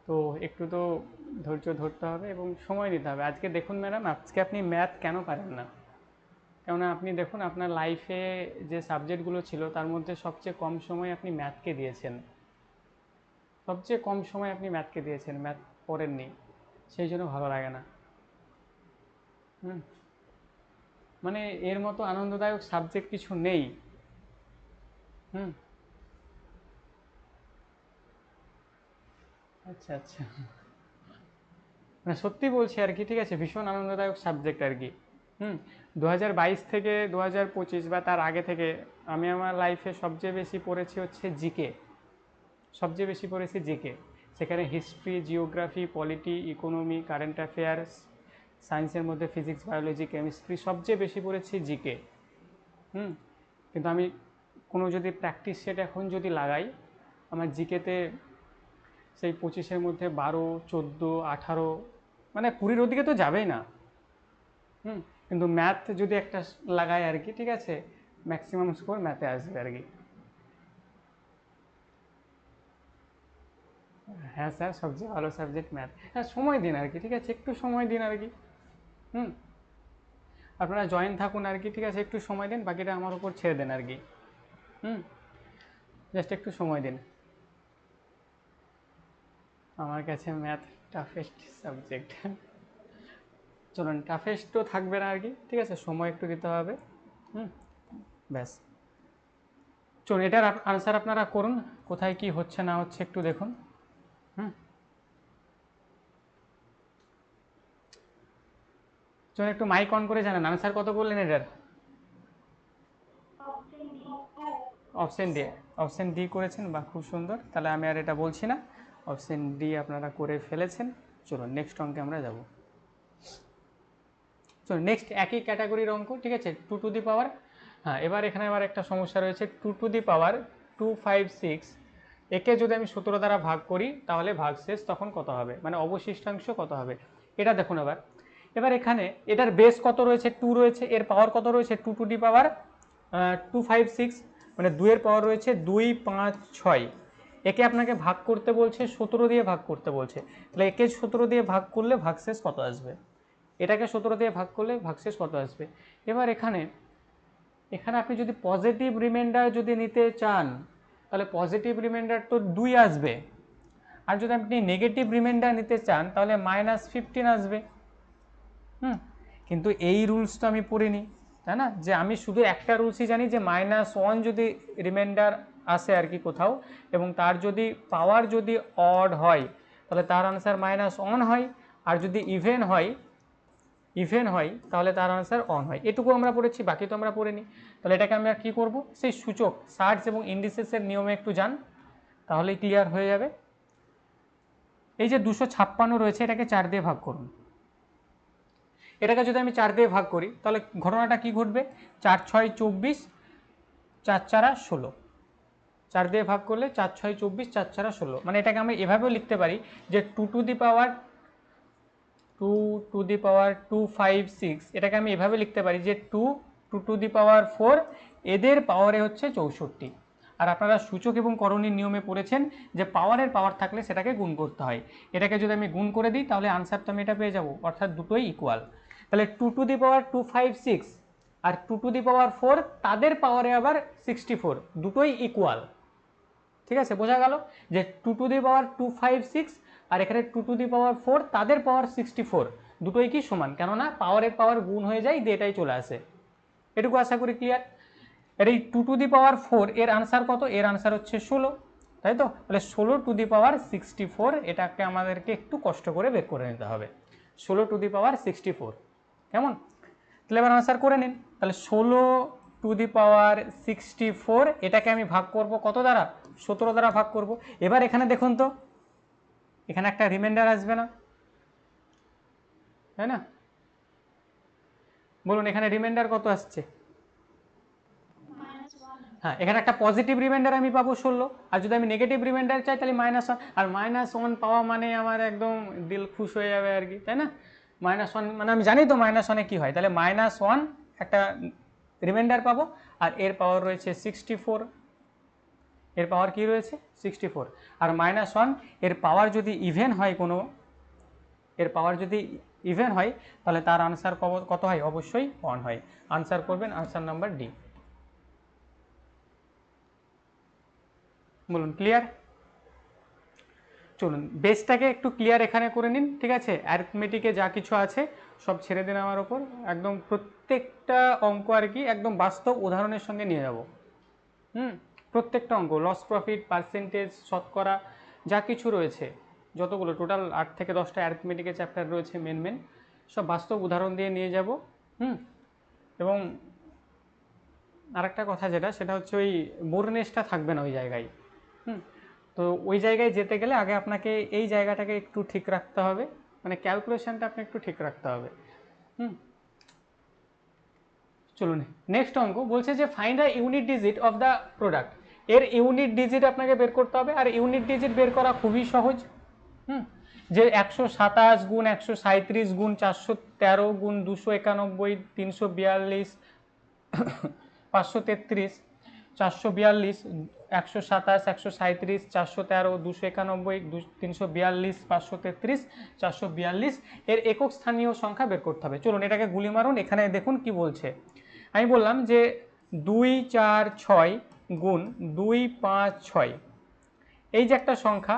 তো একটু তো ধৈর্য ধরতে হবে এবং সময় দিতে হবে। আজকে দেখুন ম্যাডাম, আজকে আপনি ম্যাথ কেন পারেন না? কেননা আপনি দেখুন আপনার লাইফে যে সাবজেক্টগুলো ছিল তার মধ্যে সবচেয়ে কম সময় আপনি ম্যাথকে দিয়েছেন, সবচেয়ে কম সময় আপনি ম্যাথকে দিয়েছেন, ম্যাথ পড়েননি, সেই জন্য ভালো লাগে না। মানে এর মতো আনন্দদায়ক সাবজেক্ট কিছু নেই। আচ্ছা আচ্ছা, মানে সত্যি বলছি আর কি, ঠিক আছে, ভীষণ আনন্দদায়ক সাবজেক্ট আর কি। 2022 থেকে 2025 বা তার আগে থেকে আমি আমার লাইফে সবচেয়ে বেশি পড়েছি হচ্ছে জিকে, সবচেয়ে বেশি পড়েছি জিকে। সেখানে history, geography, polity, economy, current affairs, সায়েন্সের মধ্যে ফিজিক্স, বায়োলজি, কেমিস্ট্রি, সবচেয়ে বেশি পড়েছি জিকে। কিন্তু আমি কোনো যদি প্র্যাকটিস সেট এখন যদি লাগাই, আমার জিকেতে সেই 25-এর মধ্যে 12, 14, 18, মানে 20-র ওদিকে তো যাবেই না। কিন্তু ম্যাথ যদি একটা লাগাই আর কি, ঠিক আছে, ম্যাক্সিমাম স্কোর ম্যাথে আসবে আর কি। হ্যাঁ স্যার, সবচেয়ে ভালো সাবজেক্ট ম্যাথ। হ্যাঁ, সময় দিন আর কি, ঠিক আছে, একটু সময় দিন আর কি। আপনারা জয়েন থাকুন আর কি, ঠিক আছে, একটু সময় দিন, বাকিটা আমার উপর ছেড়ে দেন আর কি। জাস্ট একটু সময় দিন। আমার কাছে ম্যাথ টাফেস্ট সাবজেক্ট। চলুন, টাফেস্ট তো থাকবে না আর কি, ঠিক আছে, সময় একটু দিতে হবে। ব্যাস, চলুন এটার আনসার আপনারা করুন, কোথায় কি হচ্ছে না হচ্ছে একটু দেখুন। চলুন একটু মাইক অন করে জানান আনসার কত করলেন এটার। অপশন ডি, অপশন ডি করেছেন, বা খুব সুন্দর, তাহলে আমি আর এটা বলছি না, অপশন ডি আপনারা করে ফেলেছেন। চলুন নেক্সট অঙ্কে আমরা যাব। চলুন নেক্সট একই ক্যাটাগরির অঙ্ক, ঠিক আছে, 2 টু দি পাওয়ার। হ্যাঁ, এবার এখানে আবার একটা সমস্যা রয়েছে, 2 টু দি পাওয়ার 256, একে যদি আমি 17 দ্বারা ভাগ করি তাহলে ভাগশেষ তখন কত হবে, মানে অবশিষ্টাংশ কত হবে, এটা দেখুন। এবার এখানে এটার বেস কত রয়েছে, 2 রয়েছে, এর পাওয়ার কত রয়েছে, 2 টু দি পাওয়ার 256, মানে 2-এর পাওয়ার রয়েছে 2, 5, 6। একে আপনাকে ভাগ করতে বলছে 17 দিয়ে ভাগ করতে বলছে, তাহলে একে 17 দিয়ে ভাগ করলে ভাগশেষ কত আসবে, এটাকে 17 দিয়ে ভাগ করলে ভাগশেষ কত আসবে। এবার এখানে আপনি যদি পজিটিভ রিমাইন্ডার যদি নিতে চান তাহলে পজিটিভ রিমাইন্ডার তো 2 আসবে, আর যদি আপনি নেগেটিভ রিমাইন্ডার নিতে চান তাহলে -15 আসবে। কিন্তু এই রুলস তো আমি পড়িনি, তাই না, যে আমি শুধু একটা রুলসই জানি যে -1 যদি রিমাইন্ডার আসে আর কি কোথাও, এবং তার যদি পাওয়ার যদি অড হয় তাহলে তার আনসার -1 হয়, আর যদি ইভেন হয় তাহলে তার আনসার অন হয়। এটুকু আমরা পড়েছি, বাকি তো আমরা পড়িনি। তাহলে এটাকে আমরা কি করব, সেই সূচক সার্চ এবং ইন্ডিসেসের নিয়মে একটু যান, তাহলেই ক্লিয়ার হয়ে যাবে। এই যে 256 রয়েছে, এটাকে 4 দিয়ে ভাগ করুন। এটাকে যদি আমি 4 দিয়ে ভাগ করি তাহলে ঘটনাটা কি ঘটবে, 4, 6, 24, 4, 4, 16, 4 দিয়ে ভাগ করলে 4, 6, 24, 4, 4, 16, মানে এটাকে আমি এভাবেও লিখতে পারি যে 2 টু দি পাওয়ার 256, এটাকে আমি এভাবে লিখতে পারি যে 2 টু দি পাওয়ার 4, এদের পাওয়ারে হচ্ছে 64। আর আপনারা সূচক এবং করণীর নিয়মে পড়েছেন যে পাওয়ারের পাওয়ার থাকলে সেটাকে গুণ করতে হয়। এটাকে যদি আমি গুণ করে দিই তাহলে আনসার তো আমি এটা পেয়ে যাব, অর্থাৎ দুটোই ইকুয়াল। তাহলে 2 to the power 256 R 2 to the পাওয়ার 4 তাদের পাওয়ারে আবার 64, দুটোই ইকুয়াল। ঠিক আছে, বোঝা গেল যে 2 টু দি পাওয়ার 256 আর এখানে 2 টু দি পাওয়ার 4 তাদের পাওয়ার 64, দুটোই কি সমান, কেননা পাওয়ারের পাওয়ার গুণ হয়ে যায়, দিয়ে এটাই চলে আসে। এটুকু আশা করি ক্লিয়ার। এর এই 2 টু দি পাওয়ার 4 এর আনসার কত, এর আনসার হচ্ছে 16, তাই তো, তাহলে 16 টু দি পাওয়ার 64, এটাকে আমাদেরকে একটু কষ্ট করে বের করে নিতে হবে, 16 টু দি পাওয়ার 64, কেমন। তাহলে এবার আনসার করে নিন, তাহলে 16 টু দি পাওয়ার 64 এটাকে আমি ভাগ করব কত দ্বারা, 17 দ্বারা ভাগ করব। এবার এখানে দেখুন তো, এখানে একটা রিমাইন্ডার আসবে না, তাই না, বলুন এখানে রিমাইন্ডার কত আসছে? হ্যাঁ, এখানে একটা পজিটিভ রিমাইন্ডার আমি পাবো 16, আর যদি আমি নেগেটিভ রিমাইন্ডার চাই তাহলে -1, আর -1 পাওয়া মানে আমার একদম দিল খুশ হয়ে যাবে আর কি, তাই না? -1 মানে আমি জানি তো -1 কি হয়, তাহলে -1 একটা রিমাইন্ডার পাবো, আর এর পাওয়ার রয়েছে 64, এর পাওয়ার কি রয়েছে 64, আর -1 এর পাওয়ার যদি ইভেন হয় কোনো, এর পাওয়ার যদি ইভেন হয় তাহলে তার আনসার কত হয়? অবশ্যই 1 হয়। আনসার করবেন আনসার নাম্বার ডি। বলুন ক্লিয়ার? চলুন বেসটাকে একটু ক্লিয়ার এখানে করে নিন, ঠিক আছে? অ্যারিথমেটিকে যা কিছু আছে সব ছেড়ে দিন আমার ওপর, একদম প্রত্যেকটা অঙ্ক আর কি একদম বাস্তব উদাহরণের সঙ্গে নিয়ে যাব। প্রত্যেকটা অঙ্ক, লস প্রফিট, পার্সেন্টেজ, শতকরা, যা কিছু রয়েছে যতগুলো টোটাল 8 থেকে 10টা অ্যারিথমেটিকের চ্যাপ্টার রয়েছে মেন সব বাস্তব উদাহরণ দিয়ে নিয়ে যাব। এবং আরেকটা কথা যেটা, সেটা হচ্ছে ওই বোরনেসটা থাকবে না ওই জায়গায়। তো ওই জায়গায় যেতে গেলে আগে আপনাকে এই জায়গাটাকে একটু ঠিক রাখতে হবে, মানে ক্যালকুলেশনটা আপনি একটু ঠিক রাখতে হবে। চলুন নেক্সট অঙ্ক বলছে যে find the unit digit of the product. এর ইউনিট ডিজিট আপনাকে বের করতে হবে, আর ইউনিট ডিজিট বের করা খুবই সহজ। যে 127 গুণ 137 গুণ 413 গুণ 291 342 533 442 127 137 413 291 342 533 442 এর একক স্থানীয় সংখ্যা বের করতে হবে। চলুন এটাকে গুলি মারুন। এখানে দেখুন কি বলছে। আমি বললাম যে 2 4 6 গুণ 2 5 6, এই যে একটা সংখ্যা,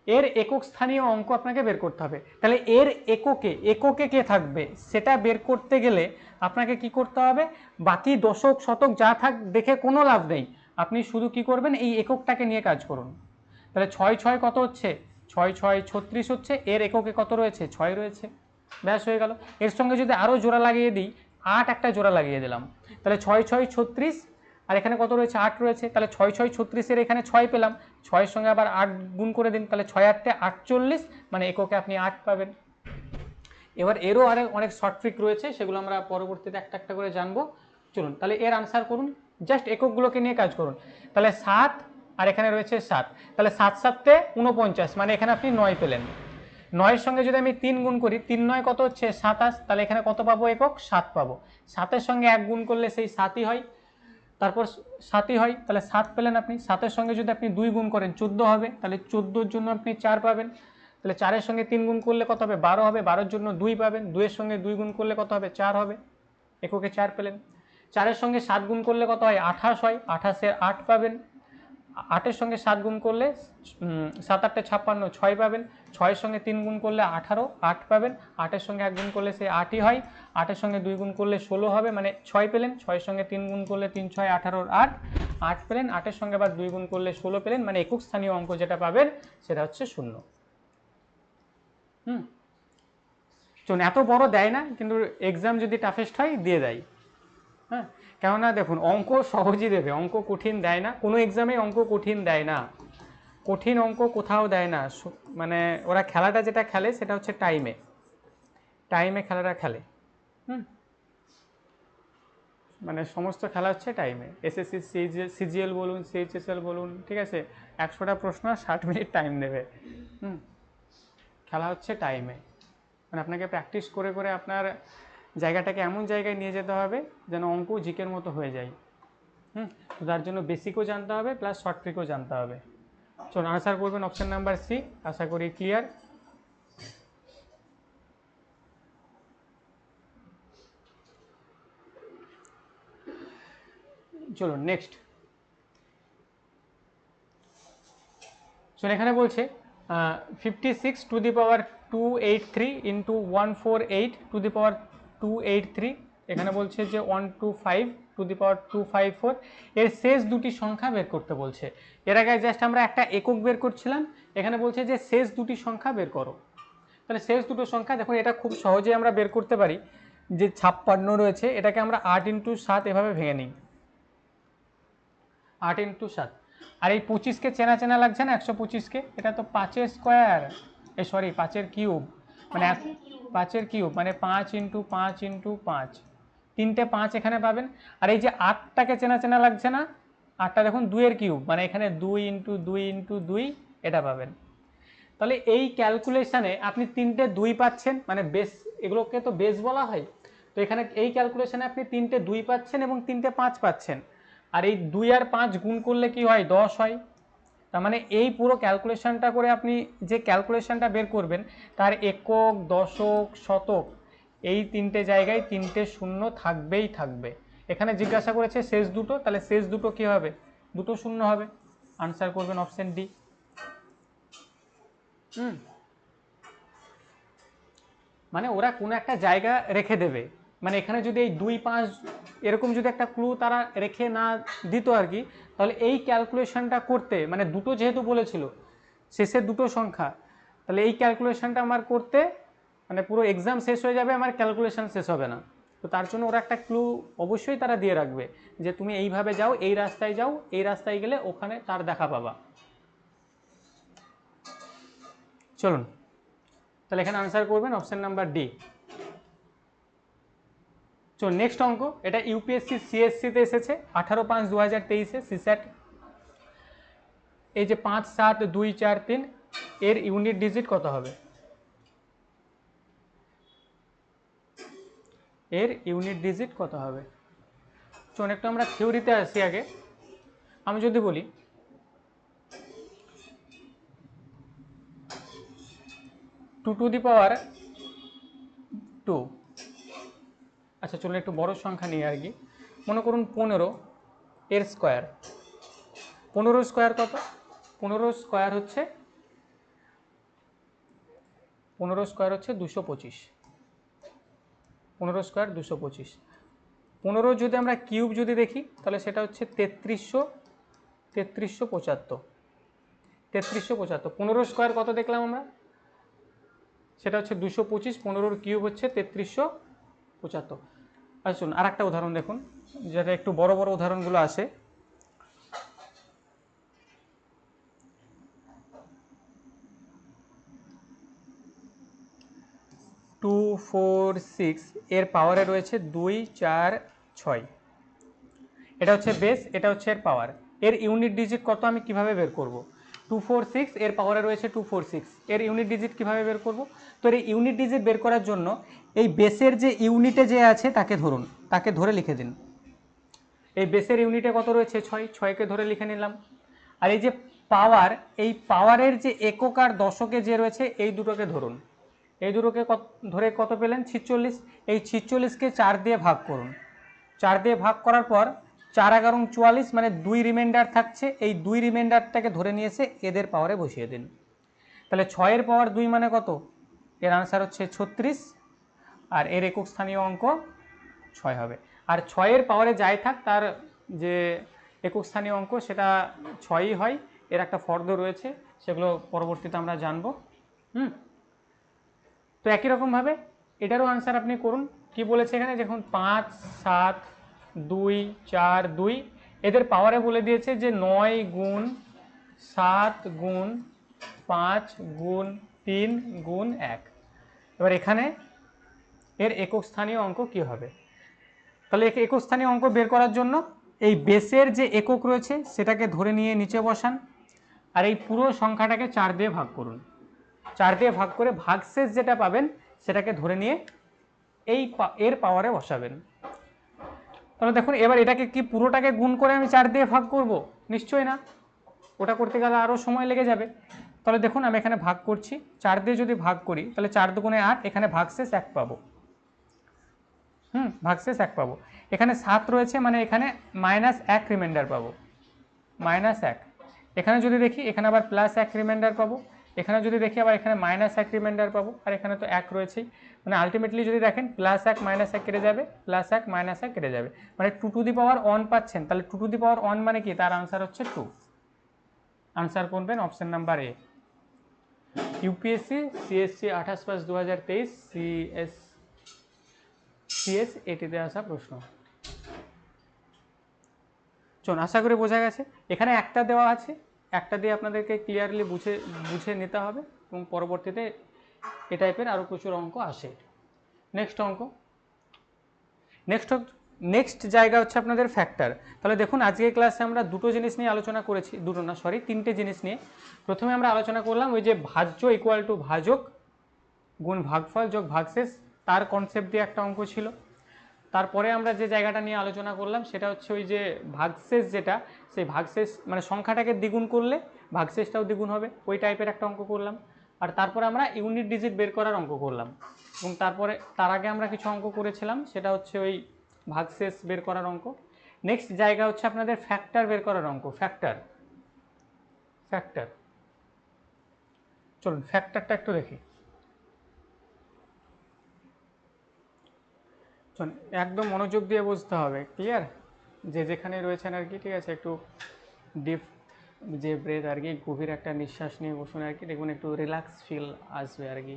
এর একক স্থানীয় অঙ্ক আপনাকে বের করতে হবে। তাহলে এর এককে কে থাকবে সেটা বের করতে গেলে আপনাকে কি করতে হবে? বাকি দশক শতক যা থাক দেখে কোনো লাভ নেই, আপনি শুধু কি করবেন, এই এককটাকে নিয়ে কাজ করুন। তাহলে 6 6 কত হচ্ছে? 6 6 36 হচ্ছে, এর এককে কত রয়েছে? 6 রয়েছে, ব্যাস হয়ে গেল। এর সঙ্গে যদি আরও জোড়া লাগিয়ে দিই, 8 একটা জোড়া লাগিয়ে দিলাম, তাহলে 6 6 36, আর এখানে কত রয়েছে? 8 রয়েছে, তাহলে 6 6 36 এখানে 6 পেলাম, 6 এর সঙ্গে আবার 8 গুণ করে দিন, তাহলে 6 8 48, মানে এককে আপনি 8 পাবেন। এবার এরও অনেক শর্ট ট্রিক রয়েছে, সেগুলো আমরা পরবর্তীতে একটা একটা করে জানবো। চলুন তাহলে এর আনসার করুন, জাস্ট এককগুলোকে নিয়ে কাজ করুন। তাহলে 7, আর এখানে রয়েছে 7, তাহলে 7 7 49, মানে এখানে আপনি 9 পেলেন। 9-এর সঙ্গে যদি আমি 3 গুণ করি, 3 9 কত হচ্ছে? 27, তাহলে এখানে কত পাবো? একক 7 পাবো। 7-এর সঙ্গে 1 গুণ করলে সেই 7ই হয়, তারপর 7ই হয়, তাহলে 7 পেলেন আপনি। 7-এর সঙ্গে যদি আপনি 2 গুণ করেন 14 হবে, তাহলে 14-র জন্য আপনি 4 পাবেন। তাহলে 4-এর সঙ্গে 3 গুণ করলে কত হবে? 12 হবে, 12-র জন্য 2 পাবেন। 2-এর সঙ্গে 2 গুণ করলে কত হবে? 4 হবে, এককে 4 পেলেন। 4-এর সঙ্গে 7 গুণ করলে কত হয়? 28 হয়, 28-এর 8 পাবেন। 8-এর সঙ্গে 7 গুণ করলে 7 8 56, 6 পাবেন। 6-এর সঙ্গে 3 গুণ করলে 18, 8 পাবেন। 8-এর সঙ্গে 1 গুণ করলে সেই 8ই হয়। 8-এর সঙ্গে 2 গুণ করলে 16 হবে, মানে 6 পেলেন। 6-এর সঙ্গে 3 গুণ করলে 3 6 18, 8 8 পেলেন। 8-এর সঙ্গে আবার 2 গুণ করলে 16 পেলেন, মানে একক স্থানীয় অঙ্ক যেটা পাবেন সেটা হচ্ছে 0। চলুন, এত বড় দেয় না, কিন্তু এক্সাম যদি টাফেস্ট হয় দিয়ে দেয়। হ্যাঁ, কেননা দেখুন অঙ্ক সহজই দেবে, অঙ্ক কঠিন দেয় না, কোনো এক্সামে অঙ্ক কঠিন দেয় না, কঠিন অঙ্ক কোথাও দেয় না। মানে ওরা খেলাটা যেটা খেলে সেটা হচ্ছে টাইমে খেলাটা খেলে। মানে সমস্ত খেলা হচ্ছে টাইমে। এসএসসি সিজিএল বলুন, সিএইচএসএল বলুন, ঠিক আছে, 100টা প্রশ্ন 60 মিনিট টাইম দেবে। খেলা হচ্ছে টাইমে, মানে আপনাকে প্র্যাকটিস করে করে আপনার জায়গাটাকে এমন জায়গায় নিয়ে যেতে হবে যেন অঙ্ক জিকের মতো হয়ে যায়। তো তার জন্য বেসিকও জানতে হবে, প্লাস শর্ট ট্রিকও জানতে হবে। চলুন আনসার করবেন অপশন নাম্বার সি। আশা করি ক্লিয়ার। চলুন নেক্সট। চলুন এখানে বলছে 56 to the power 283 into 148 to the power 283, এখানে বলছে যে 125 টু দি পাওয়ার 254 এর শেষ দুটি সংখ্যা বের করতে বলছে। এর আগে জাস্ট আমরা একটা একক বের করছিলাম, এখানে বলছে যে শেষ দুটি সংখ্যা বের করো। তাহলে শেষ দুটো সংখ্যা দেখুন, এটা খুব সহজে আমরা বের করতে পারি। যে 56 রয়েছে এটাকে আমরা 8 × 7 এভাবে ভেঙে নিই, 8 × 7। আর এই 25কে চেনা চেনা লাগছে না, 125কে, এটা তো 5-এর স্কোয়ার, সরি 5-এর কিউব, মানে 5 কিউব মানে 5 ইন্টু 5 ইন্টু 5, তিনটে 5 এখানে পাবেন। আর এই যে 8টাকে চেনা চেনা লাগছে না, 8টা দেখুন 2 কিউব মানে এখানে 2 ইন্টু 2 ইন্টু 2 এটা পাবেন। তাহলে এই ক্যালকুলেশানে আপনি তিনটে 2 পাচ্ছেন, মানে বেস, এগুলোকে তো বেস বলা হয়। তো এখানে এই ক্যালকুলেশানে আপনি তিনটে 2 পাচ্ছেন এবং তিনটে 5 পাচ্ছেন। আর এই 2 আর 5 গুণ করলে কি হয়, 10 হয়। তার মানে এই পুরো ক্যালকুলেশনটা করে আপনি যে ক্যালকুলেশনটা বের করবেন তার একক, দশক, শতক এই তিনটে জায়গায় তিনটে শূন্য থাকবেই থাকবে। এখানে জিজ্ঞাসা করেছে শেষ দুটো, তাহলে শেষ দুটো কি হবে, দুটো শূন্য হবে। আনসার করবেন অপশন ডি। মানে ওরা কোনো একটা জায়গা রেখে দেবে, মানে এখানে যদি এই 2, 5 এরকম যদি একটা ক্লু তারা রেখে না দিত আর কি, তাহলে এই ক্যালকুলেশনটা করতে, মানে দুটো যেহেতু বলেছিল শেষের দুটো সংখ্যা, তাহলে এই ক্যালকুলেশনটা আমার করতে মানে পুরো এক্সাম শেষ হয়ে যাবে, আমার ক্যালকুলেশন শেষ হবে না। তো তার জন্য ওরা একটা ক্লু অবশ্যই তারা দিয়ে রাখবে যে তুমি এইভাবে যাও, এই রাস্তায় যাও, এই রাস্তায় গেলে ওখানে তার দেখা পাবা। চলুন তাহলে এখানে আনসার করবেন অপশন নাম্বার ডি। চলুন নেক্সট অঙ্ক, এটা ইউপিএসসি সিএসসিতে এসেছে 18/5/2023-এ সিস্যাট। এই যে 5, 7, 2, 4, 3 এর ইউনিট ডিজিট কত হবে? এর ইউনিট ডিজিট কত হবে? চলুন একটু আমরা থিওরিতে আসি আগে। আমি যদি বলি 2 টু দি পাওয়ার 2, আচ্ছা চলুন একটু বড় সংখ্যা নিয়ে আর কি, মনে করুন 15 এর স্কোয়ার। 15 স্কোয়ার কত? 15 স্কোয়ার হচ্ছে 225। 15 স্কোয়ার 225। 15 যদি আমরা কিউব যদি দেখি তাহলে সেটা হচ্ছে 3375। 3375 15 স্কোয়ার কত দেখলাম আমরা, সেটা হচ্ছে 225, 15 কিউব হচ্ছে 3375। আচ্ছা শুনুন আর একটা উদাহরণ দেখুন, যেটা একটু বড় বড় উদাহরণগুলো আসে। 2, 4, 6 এর পাওয়ারে রয়েছে 2, 4, 6। এটা হচ্ছে বেস, এটা হচ্ছে এর পাওয়ার। এর ইউনিট ডিজিট কত আমি কিভাবে বের করব? 2, 4, 6 এর পাওয়ারে রয়েছে 2, 4, 6, এর ইউনিট ডিজিট কিভাবে বের করব? তো এর ইউনিট ডিজিট বের করার জন্য এই বেসের যে ইউনিটে যে আছে তাকে ধরুন, তাকে ধরে লিখে দিন। এই বেসের ইউনিটে কত রয়েছে? 6, 6কে ধরে লিখে নিলাম। আর এই যে পাওয়ার, এই পাওয়ারের যে একক আর দশকে যে রয়েছে এই দুটোকে ধরুন। এই দুটোকে ধরে কত পেলেন? 46। এই 46কে 4 দিয়ে ভাগ করুন। 4 দিয়ে ভাগ করার পর 4 11 44 মানে 2 রিমাইন্ডার থাকছে, এই 2 রিমাইন্ডারটাকে ধরে নিয়ে এসে এদের পাওয়ারে বসিয়ে দিন। তাহলে 6 এর পাওয়ার 2 মানে কত? এর আনসার হচ্ছে 36, আর এর একক স্থানীয় অঙ্ক 6 হবে। আর 6 এর পাওয়ারে যাই থাক তার যে একক স্থানীয় অঙ্ক সেটা 6ই হয়। এর একটা ফর্দ রয়েছে, সেগুলো পরবর্তীতে আমরা জানবো। তো একই রকমভাবে এটারও আনসার আপনি করুন। কি বলেছে এখানে দেখুন, 5, 7, 2, 4, 2 এদের পাওয়ারে বলে দিয়েছে যে 9 গুণ 7 গুণ 5 গুণ 3 গুণ 1। এবার এখানে এর একক স্থানীয় অঙ্ক কি হবে? তাহলে একক স্থানীয় অঙ্ক বের করার জন্য এই বেসের যে একক রয়েছে সেটাকে ধরে নিয়ে নিচে বসান, আর এই পুরো সংখ্যাটাকে 4 দিয়ে ভাগ করুন। 4 দিয়ে ভাগ করে ভাগশেষ যেটা পাবেন সেটাকে ধরে নিয়ে এর পাওয়ারে বসাবেন। তাহলে দেখুন এবার এটাকে কি পুরোটাকে গুণ করে আমি 4 দিয়ে ভাগ করব? নিশ্চয়ই না, ওটা করতে গেলে আরও সময় লেগে যাবে। তাহলে দেখুন আমি এখানে ভাগ করছি, 4 দিয়ে যদি ভাগ করি তাহলে 4 দুগুণে 8, এখানে ভাগশেষ 1 পাবো। ভাগশেষ 1 পাবো। এখানে 7 রয়েছে মানে এখানে -1 রিমাইন্ডার পাবো, -1। এখানে যদি দেখি এখানে আবার +1 রিমাইন্ডার পাবো, এখানে যদি দেখি আবার এখানে -1 রিমাইন্ডার পাবো, আর এখানে তো 1 রয়েছেই। মানে আলটিমেটলি যদি দেখেন +1 -1 কেটে যাবে, +1 -1 কেটে যাবে, মানে 2 টু দি পাওয়ার 1 পাচ্ছেন। তাহলে 2 টু দি পাওয়ার 1 মানে কি? তার আনসার হচ্ছে 2। আনসার করবেন option number A. UPSC CSE 28/5/2023 CS এটিতে আসা প্রশ্ন। চলুন আশা করি বোঝা গেছে। এখানে একটা দেওয়া আছে, একটা দিয়ে আপনাদেরকে ক্লিয়ারলি বুঝে নিতে হবে এবং পরবর্তীতে এই টাইপের আরও প্রচুর অঙ্ক আসে। নেক্সট অঙ্ক, নেক্সট জায়গা হচ্ছে আপনাদের ফ্যাক্টর। তাহলে দেখুন আজকের ক্লাসে আমরা দুটো জিনিস নিয়ে আলোচনা করেছি, দুটো না সরি তিনটে জিনিস নিয়ে। প্রথমে আমরা আলোচনা করলাম ওই যে ভাজ্য ইকুয়াল টু ভাজক গুণ ভাগফল যোগ ভাগশেষ, তার কনসেপ্ট দিয়ে একটা অঙ্ক ছিল। তারপরে আমরা যে জায়গাটা নিয়ে আলোচনা করলাম সেটা হচ্ছে ওই যে ভাগশেষ, যেটা সেই ভাগশেষ মানে সংখ্যাটাকে দ্বিগুণ করলে ভাগশেষটাও দ্বিগুণ হবে, ওই টাইপের একটা অঙ্ক করলাম। আর তারপরে আমরা ইউনিট ডিজিট বের করার অঙ্ক করলাম, এবং তারপরে তার আগে আমরা কিছু অঙ্ক করেছিলাম, সেটা হচ্ছে ওই ভাগশেষ বের করার অঙ্ক। নেক্সট জায়গা হচ্ছে আপনাদের ফ্যাক্টর বের করার অঙ্ক। ফ্যাক্টর চলুন ফ্যাক্টরটা একটু দেখি। চলুন একদম মনোযোগ দিয়ে বুঝতে হবে, ক্লিয়ার? যে যেখানে রয়েছেন আর কি, ঠিক আছে, একটু ডিপ যে ব্রেথ আর কি, গভীর একটা নিঃশ্বাস নিয়ে বসুন আর কি, দেখুন একটু রিল্যাক্স ফিল আসবে আর কি।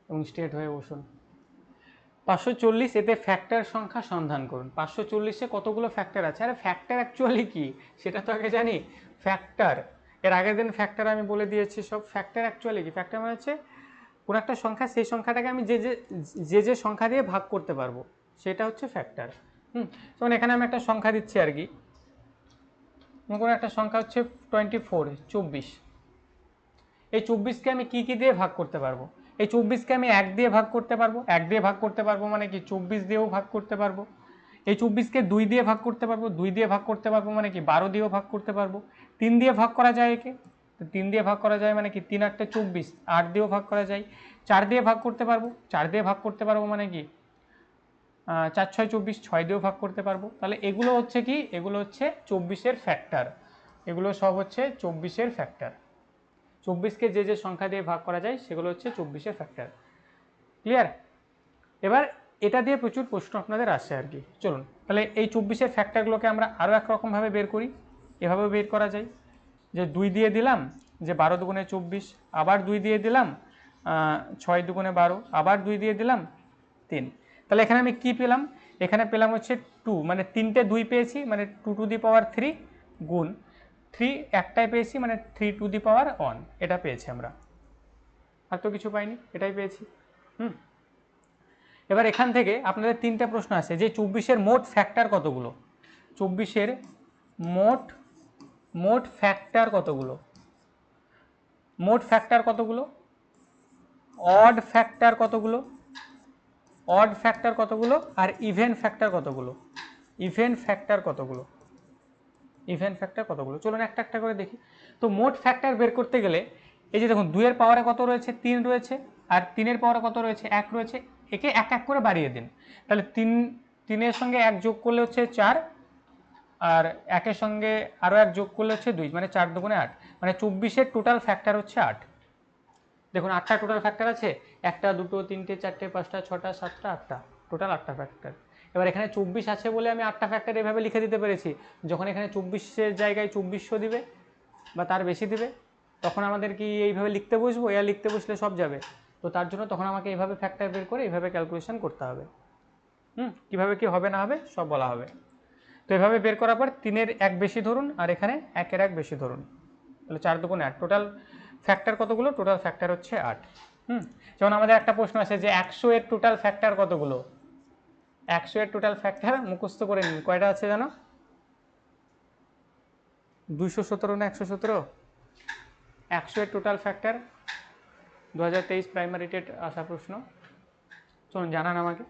এবং স্ট্রেট হয়ে বসুন। 540 এতে ফ্যাক্টর সংখ্যা সন্ধান করুন। 540-এ কতগুলো ফ্যাক্টর আছে? আরে ফ্যাক্টর অ্যাকচুয়ালি কি সেটা তো আগে জানি। ফ্যাক্টর এর আগের দিন ফ্যাক্টর আমি বলে দিয়েছি সব। ফ্যাক্টর অ্যাকচুয়ালি কি? ফ্যাক্টর মানে হচ্ছে কোনো একটা সংখ্যা, সেই সংখ্যাটাকে আমি যে সংখ্যা দিয়ে ভাগ করতে পারবো সেটা হচ্ছে ফ্যাক্টর। যেমন এখানে আমি একটা সংখ্যা দিচ্ছি আর কি, কোনো একটা সংখ্যা হচ্ছে 24, 24। এই 24কে আমি কি দিয়ে ভাগ করতে পারবো? এই 24কে আমি 1 দিয়ে ভাগ করতে পারবো। 1 দিয়ে ভাগ করতে পারবো মানে কি 24 দিয়েও ভাগ করতে পারবো। এই 24কে 2 দিয়ে ভাগ করতে পারবো। 2 দিয়ে ভাগ করতে পারবো মানে কি 12 দিয়েও ভাগ করতে পারবো। 3 দিয়ে ভাগ করা যায় একে, তো 3 দিয়ে ভাগ করা যায় মানে কি 3 8 24। 8 দিয়েও ভাগ করা যায়। 4 দিয়ে ভাগ করতে পারবো। 4 দিয়ে ভাগ করতে পারবো মানে কি 4 6 24। 6 দিয়েও ভাগ করতে পারবো। তাহলে এগুলো হচ্ছে কি? এগুলো হচ্ছে 24-এর ফ্যাক্টর। এগুলো সব হচ্ছে 24-এর ফ্যাক্টর। 24কে যে সংখ্যা দিয়ে ভাগ করা যায় সেগুলো হচ্ছে 24-এর ফ্যাক্টর। ক্লিয়ার? এবার এটা দিয়ে প্রচুর প্রশ্ন আপনাদের আসে আর কি। চলুন তাহলে এই 24-এর ফ্যাক্টরগুলোকে আমরা আরও একরকমভাবে বের করি। এভাবেও বের করা যায়, যে 2 দিয়ে দিলাম যে 12 দুগুণে 24, আবার 2 দিয়ে দিলাম 6 দুগুণে 12, আবার 2 দিয়ে দিলাম 3। তাহলে এখানে আমি কি পেলাম? এখানে পেলাম হচ্ছে 2, মানে 3টে 2 পেয়েছি, মানে 2 টু দি পাওয়ার 3 গুণ 3 একটাই পেয়েছি, মানে 3 টু দি পাওয়ার 1, এটা পেয়েছি আমরা। আর তো কিছু পাইনি, এটাই পেয়েছি। এবার এখান থেকে আপনাদের 3টে প্রশ্ন আছে, যে 24-এর মোট ফ্যাক্টর কতগুলো? 24-এর মোট ফ্যাক্টর কতগুলো? মোট ফ্যাক্টর কতগুলো? অড ফ্যাক্টর কতগুলো? অড ফ্যাক্টর কতগুলো? আর ইভেন ফ্যাক্টর কতগুলো? ইভেন ফ্যাক্টর কতগুলো? ইভেন ফ্যাক্টর কতগুলো? চলুন একটা একটা করে দেখি। তো মোট ফ্যাক্টর বের করতে গেলে এই যে দেখুন 2-এর পাওয়ারে কত রয়েছে? 3 রয়েছে। আর 3-এর পাওয়ারে কত রয়েছে? 1 রয়েছে। একে এক এক করে বাড়িয়ে দিন। তাহলে 3-এর সঙ্গে 1 যোগ করলে হচ্ছে 4, আর 1-এর সঙ্গে আরও 1 যোগ করলে হচ্ছে 2, মানে 4 দুগুণে 8, মানে 24-এর টোটাল ফ্যাক্টর হচ্ছে 8। দেখুন 8টা টোটাল ফ্যাক্টর আছে, 1টা 2টো 3টে 4টে 5টা 6টা 7টা 8টা, টোটাল 8টা ফ্যাক্টর। এবার এখানে 24 আছে বলে আমি 8টা ফ্যাক্টর এভাবে লিখে দিতে পেরেছি। যখন এখানে 24-এর জায়গায় 2400 দিবে বা তার বেশি দিবে, তখন আমাদের কি এইভাবে লিখতে বসবো? এরা লিখতে বসলে সব যাবে। তো তার জন্য তখন আমাকে এইভাবে ফ্যাক্টর বের করে এইভাবে ক্যালকুলেশন করতে হবে। কীভাবে কি হবে না হবে সব বলা হবে। তো এভাবে বের করার পর 3-এর 1 বেশি ধরুন, আর এখানে 1-এর 1 বেশি ধরুন, তাহলে 4 দুগুণে 8। টোটাল ফ্যাক্টর কতগুলো? টোটাল ফ্যাক্টর হচ্ছে 8। যেমন আমাদের একটা প্রশ্ন আছে যে 100-এর টোটাল ফ্যাক্টর কতগুলো? 100-এর টোটাল ফ্যাক্টর মুখস্থ করে নিন, কয়টা আছে জানো? 217 না 117? 100-এর টোটাল ফ্যাক্টর 2023 প্রাইমারি টেট আসা প্রশ্ন। চলুন জানান আমাকে।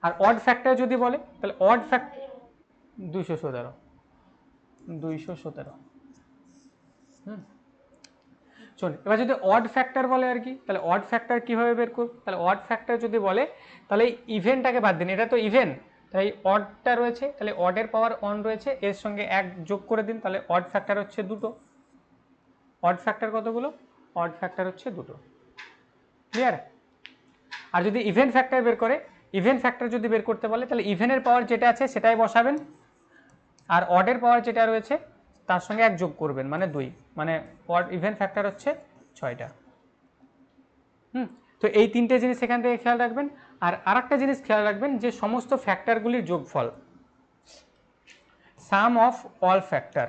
আর অড ফ্যাক্টর যদি বলে, তাহলে অড ফ্যাক্টর 217। চলুন এবার যদি অড ফ্যাক্টর বলে আর কি, তাহলে অড ফ্যাক্টর কীভাবে বের করব? তাহলে অড ফ্যাক্টর যদি বলে, তাহলে ইভেন্টটাকে বাদ দিন, এটা তো ইভেন্ট, তাই অডটা রয়েছে, তাহলে অডের পাওয়ার 1 রয়েছে, এর সঙ্গে 1 যোগ করে দিন, তাহলে অড ফ্যাক্টর হচ্ছে 2টো। অড ফ্যাক্টর কতগুলো? অড ফ্যাক্টর হচ্ছে 2টো। ক্লিয়ার? আর যদি ইভেন্ট ফ্যাক্টর বের করে, ইভেন্ট ফ্যাক্টর যদি বের করতে বলে, তাহলে ইভেন্টের পাওয়ার যেটা আছে সেটাই বসাবেন, আর অডের পাওয়ার যেটা রয়েছে তার সঙ্গে 1 যোগ করবেন, মানে 2, মানে অড ইভেন্ট ফ্যাক্টর হচ্ছে 6টা। তো এই 3টে জিনিস এখান থেকে খেয়াল রাখবেন। আর আরেকটা জিনিস খেয়াল রাখবেন, যে সমস্ত ফ্যাক্টরগুলির যোগফল, sum of all factor,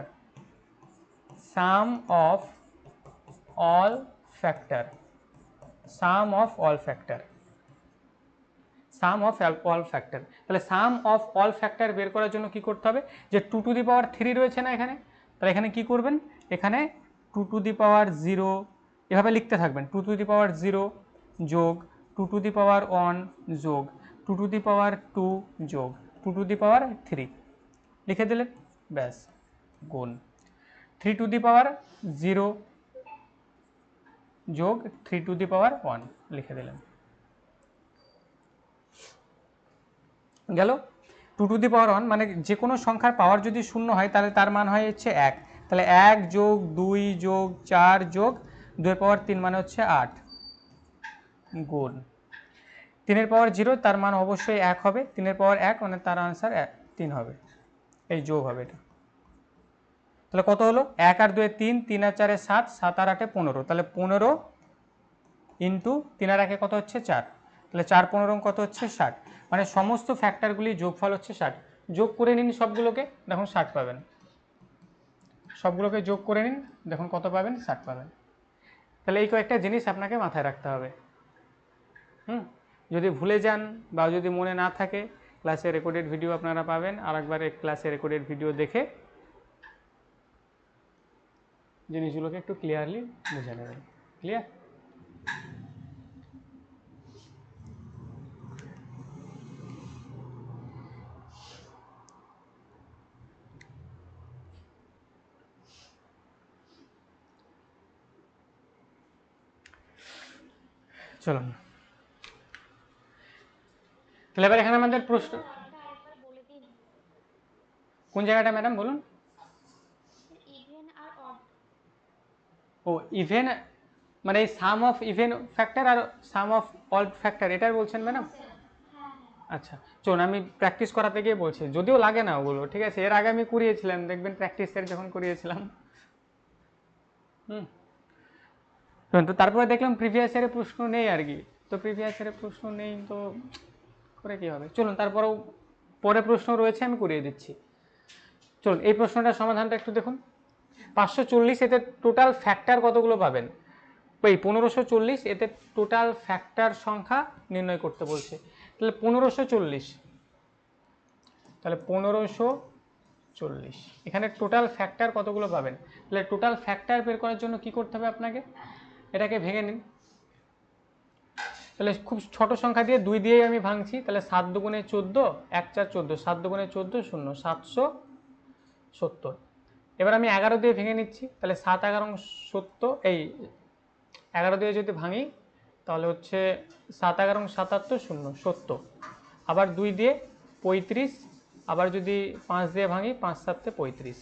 sum of all factor, sum of all factor, sum of all factor. তাহলে সাম অফ অল ফ্যাক্টর বের করার জন্য কি করতে হবে, যে 2 টু দি পাওয়ার 3 রয়েছে না এখানে, তাহলে এখানে কি করবেন, এখানে 2 টু দি পাওয়ার 0 এভাবে লিখতে থাকবেন, 2 টু দি পাওয়ার 0 যোগ 2 টু দি পাওয়ার 1 যোগ 2 টু দি পাওয়ার 2 যোগ 2 টু দি পাওয়ার 3 লিখে দিলেন, ব্যাস গুণ 3 টু দি পাওয়ার 0 যোগ 3 টু দি পাওয়ার 1 লিখে দিলেন, গেল। 2 টু দি পাওয়ার 1 মানে যে কোনো সংখ্যার পাওয়ার যদি শূন্য হয় তাহলে তার মান হয় হচ্ছে 1, তাহলে 1 যোগ 2 যোগ 4 যোগ 2 পাওয়ার 3 মানে হচ্ছে 8 গুণ 3 এর পাওয়ার 0 তার মান অবশ্যই 1 হবে, 3 এর পাওয়ার 1 মানে তার আনসার 3 হবে, এই যোগ হবে এটা। তাহলে কত হলো, 1 আর 2 3, 3 আর 4 7, 7 আর 8 15, তাহলে 15 ইন্টু 3 আর 1 কত হচ্ছে 4, তাহলে 4 15 কত হচ্ছে 60, মানে সমস্ত ফ্যাক্টরগুলি যোগফল হচ্ছে 60। যোগ করে নিন সবগুলোকে, দেখুন 60 পাবেন, সবগুলোকে যোগ করে নিন, দেখুন কত পাবেন, 60 পাবেন। তাহলে এই কয়েকটা জিনিস আপনাকে মাথায় রাখতে হবে। যদি ভুলে যান বা যদি মনে না থাকে, ক্লাসে রেকর্ডেড ভিডিও আপনারা পাবেন, আরেকবার ক্লাসে রেকর্ডেড ভিডিও দেখে জিনিসগুলোকে একটু ক্লিয়ারলি বুঝে নেবেন। ক্লিয়ার? চলুন, তাহলে এবার এখানে আমাদের প্রশ্ন, কোন জায়গাটা ম্যাডাম বলুন? ও ইভেন মানে সাম অফ ইভেন ফ্যাক্টর আর সাম অফ অল ফ্যাক্টর এটাই বলছেন ম্যাডাম? আচ্ছা চলুন আমি প্র্যাকটিস করাতে গিয়ে বলছি, যদিও লাগে না ওগুলো, ঠিক আছে, এর আগে আমি করিয়েছিলাম, দেখবেন প্র্যাকটিসের যখন করিয়েছিলাম। তো তারপরে দেখলাম প্রিভিয়াস ইয়ারের প্রশ্ন নেই আর কি, তো প্রিভিয়াস ইয়ারের প্রশ্ন নেই তো করে কি হবে। চলুন তারপরেও পরে প্রশ্ন রয়েছে, আমি করিয়ে দিচ্ছি। চলুন এই প্রশ্নটার সমাধানটা একটু দেখুন। 540 এতে টোটাল ফ্যাক্টর কতগুলো পাবেন, এই 1540 এতে টোটাল ফ্যাক্টর সংখ্যা নির্ণয় করতে বলছে। তাহলে 1540, তাহলে 1540 এখানে টোটাল ফ্যাক্টর কতগুলো পাবেন, তাহলে টোটাল ফ্যাক্টর বের করার জন্য কি করতে হবে আপনাকে, এটাকে ভেঙে নিন। তাহলে খুব ছোট সংখ্যা দিয়ে 2 দিয়েই আমি ভাঙছি, তাহলে 7 দুগুণে 14, 1 4 14, 7 দুগুণে 14 0, 770। এবার আমি 11 দিয়ে ভেঙে নিচ্ছি, তাহলে 7 11 70, এই 11 দিয়ে যদি ভাঙি তাহলে হচ্ছে 7 11 77 0 70, আবার 2 দিয়ে 35, আবার যদি 5 দিয়ে ভাঙি 5 7 35,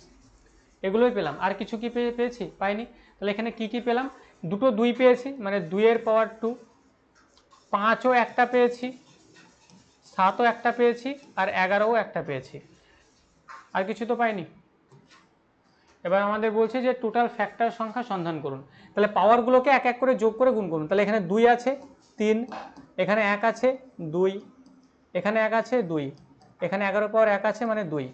এগুলোই পেলাম। আর কিছু কি পেয়েছি? পাইনি। তাহলে এখানে কি কি পেলাম, দুটো 2 পেয়েছি, মানে 2 এর পাওয়ার 2, 5ও একটা পেয়েছি, 7ও একটা পেয়েছি, আর 11ও একটা পেয়েছি, আর কিছু তো পাইনি। এবার আমাদের বলছে যে টোটাল ফ্যাক্টর সংখ্যা সন্ধান করুন। তাহলে পাওয়ারগুলোকে এক এক করে যোগ করে গুণ করুন। তাহলে এখানে 2 আছে 3, এখানে 1 আছে 2, এখানে 1 আছে 2, এখানে 11 পাওয়ার 1 আছে মানে 2,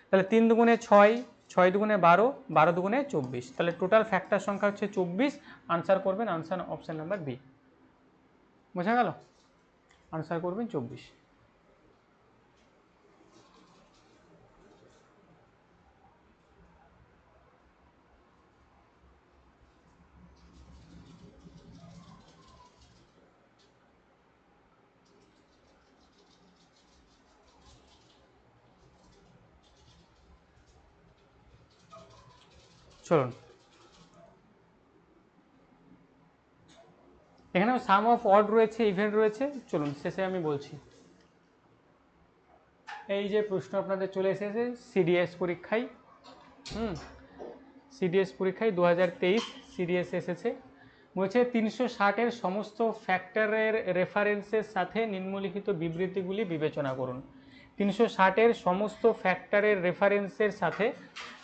তাহলে 3 দুগুণে 6, 6 দুগুণে 12, 12 দুগুণে 24, তাহলে টোটাল ফ্যাক্টর সংখ্যা হচ্ছে 24। আনসার করবেন আনসার অপশন নাম্বার বি। বোঝা গেল? আনসার করবেন 24। চলুন এখানেও সাম অফ অড রয়েছে, ইভেন্ট রয়েছে, চলুন শেষে আমি বলছি। এই যে প্রশ্ন আপনাদের চলে এসেছে সিডিএস পরীক্ষায়, সিডিএস পরীক্ষায় 2023 সিডিএস এসেছে, বলছে 360-এর সমস্ত ফ্যাক্টরের রেফারেন্সের সাথে নিম্নলিখিত বিবৃতিগুলি বিবেচনা করুন। 360-এর সমস্ত ফ্যাক্টরের রেফারেন্সের সাথে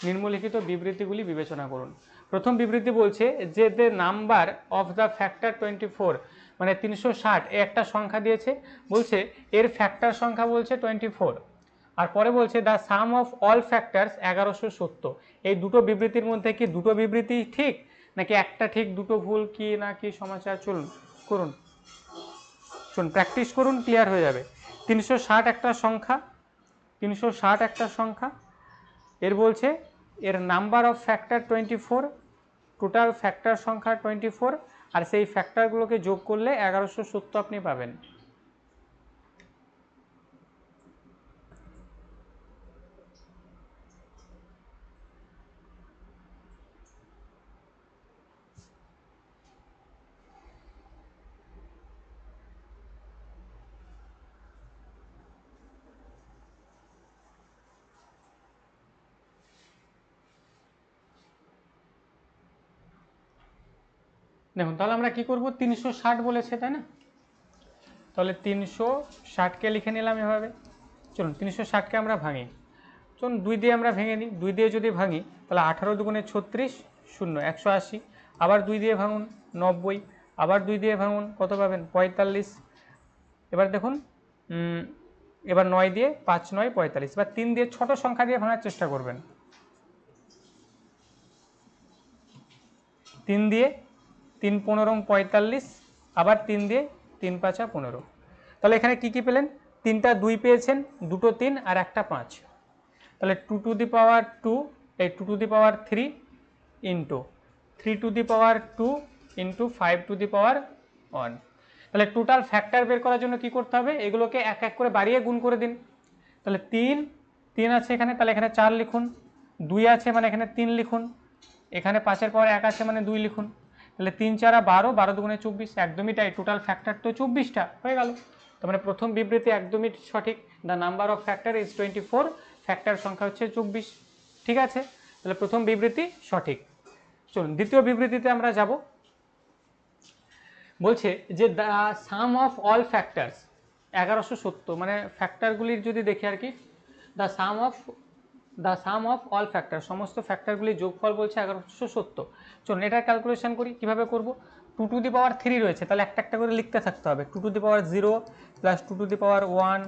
নিম্নলিখিত বিবৃতিগুলি বিবেচনা করুন। প্রথম বিবৃতি বলছে যে the number of the factor 24, মানে 360 একটা সংখ্যা দিয়েছে, বলছে এর ফ্যাক্টর সংখ্যা বলছে 24, আর পরে বলছে the some of all factors 1170। এই দুটো বিবৃতির মধ্যে কি দুটো বিবৃতি ঠিক নাকি একটা ঠিক দুটো ভুল কি না কি সমাচার, চলুন করুন, শুনুন প্র্যাকটিস করুন, ক্লিয়ার হয়ে যাবে। 360 একটা সংখ্যা, 360 একটা সংখ্যা, এর বলছে এর number of factor 24, total factor সংখ্যা 24, আর সেই ফ্যাক্টরগুলোকে যোগ করলে 1170 আপনি পাবেন। দেখুন তাহলে আমরা কি করব, 360 বলেছে তাই না, তাহলে 360কে লিখে নিলাম এভাবে। চলুন 360কে আমরা ভাঙি, চলুন 2 দিয়ে আমরা ভেঙে নিই। 2 দিয়ে যদি ভাঙি তাহলে 18 দুগুণে 36, 0 180, আবার 2 দিয়ে ভাঙুন 90, আবার 2 দিয়ে ভাঙুন কত পাবেন 45। এবার দেখুন এবার 9 দিয়ে 5 9 45, এবার 3 দিয়ে ছোট সংখ্যা দিয়ে ভাঙার চেষ্টা করবেন। 3 দিয়ে 3 15 45, আবার 3 দিয়ে 3 5 15। তাহলে এখানে কি কি পেলেন, 3টা 2 পেয়েছেন, 2টো 3 আর একটা 5, তাহলে 2 টু দি পাওয়ার 2, এই 2 to the power 3 into 3 to the power 2 into 5 to the power 1। তাহলে টোটাল ফ্যাক্টর বের করার জন্য কি করতে হবে, এগুলোকে এক এক করে বাড়িয়ে গুণ করে দিন। তাহলে 3 আছে এখানে, তাহলে এখানে 4 লিখুন, 2 আছে মানে এখানে 3 লিখুন, এখানে 5-এর পাওয়ার 1 আছে মানে 2 লিখুন, তাহলে 3 4 12, 12 দুগুণে 24, একদমই তাই, টোটাল ফ্যাক্টর তো 24টা হয়ে গেল। তার মানে প্রথম বিবৃতি একদমই সঠিক, the number of factor is 24, factor সংখ্যা হচ্ছে 24। ঠিক আছে, তাহলে প্রথম বিবৃতি সঠিক। চলুন দ্বিতীয় বিবৃতিতে আমরা যাব। বলছে যে the some of all factors 1170, মানে ফ্যাক্টরগুলির যদি দেখি আর কি, the some of all factor, সমস্ত ফ্যাক্টরগুলির যোগফল বলছে 1170। চলুন এটার ক্যালকুলেশন করি, কিভাবে করব। 2 টু দি পাওয়ার 3 রয়েছে, তাহলে একটা একটা করে লিখতে থাকতে হবে। 2 to the power 0 plus 2 to the power 1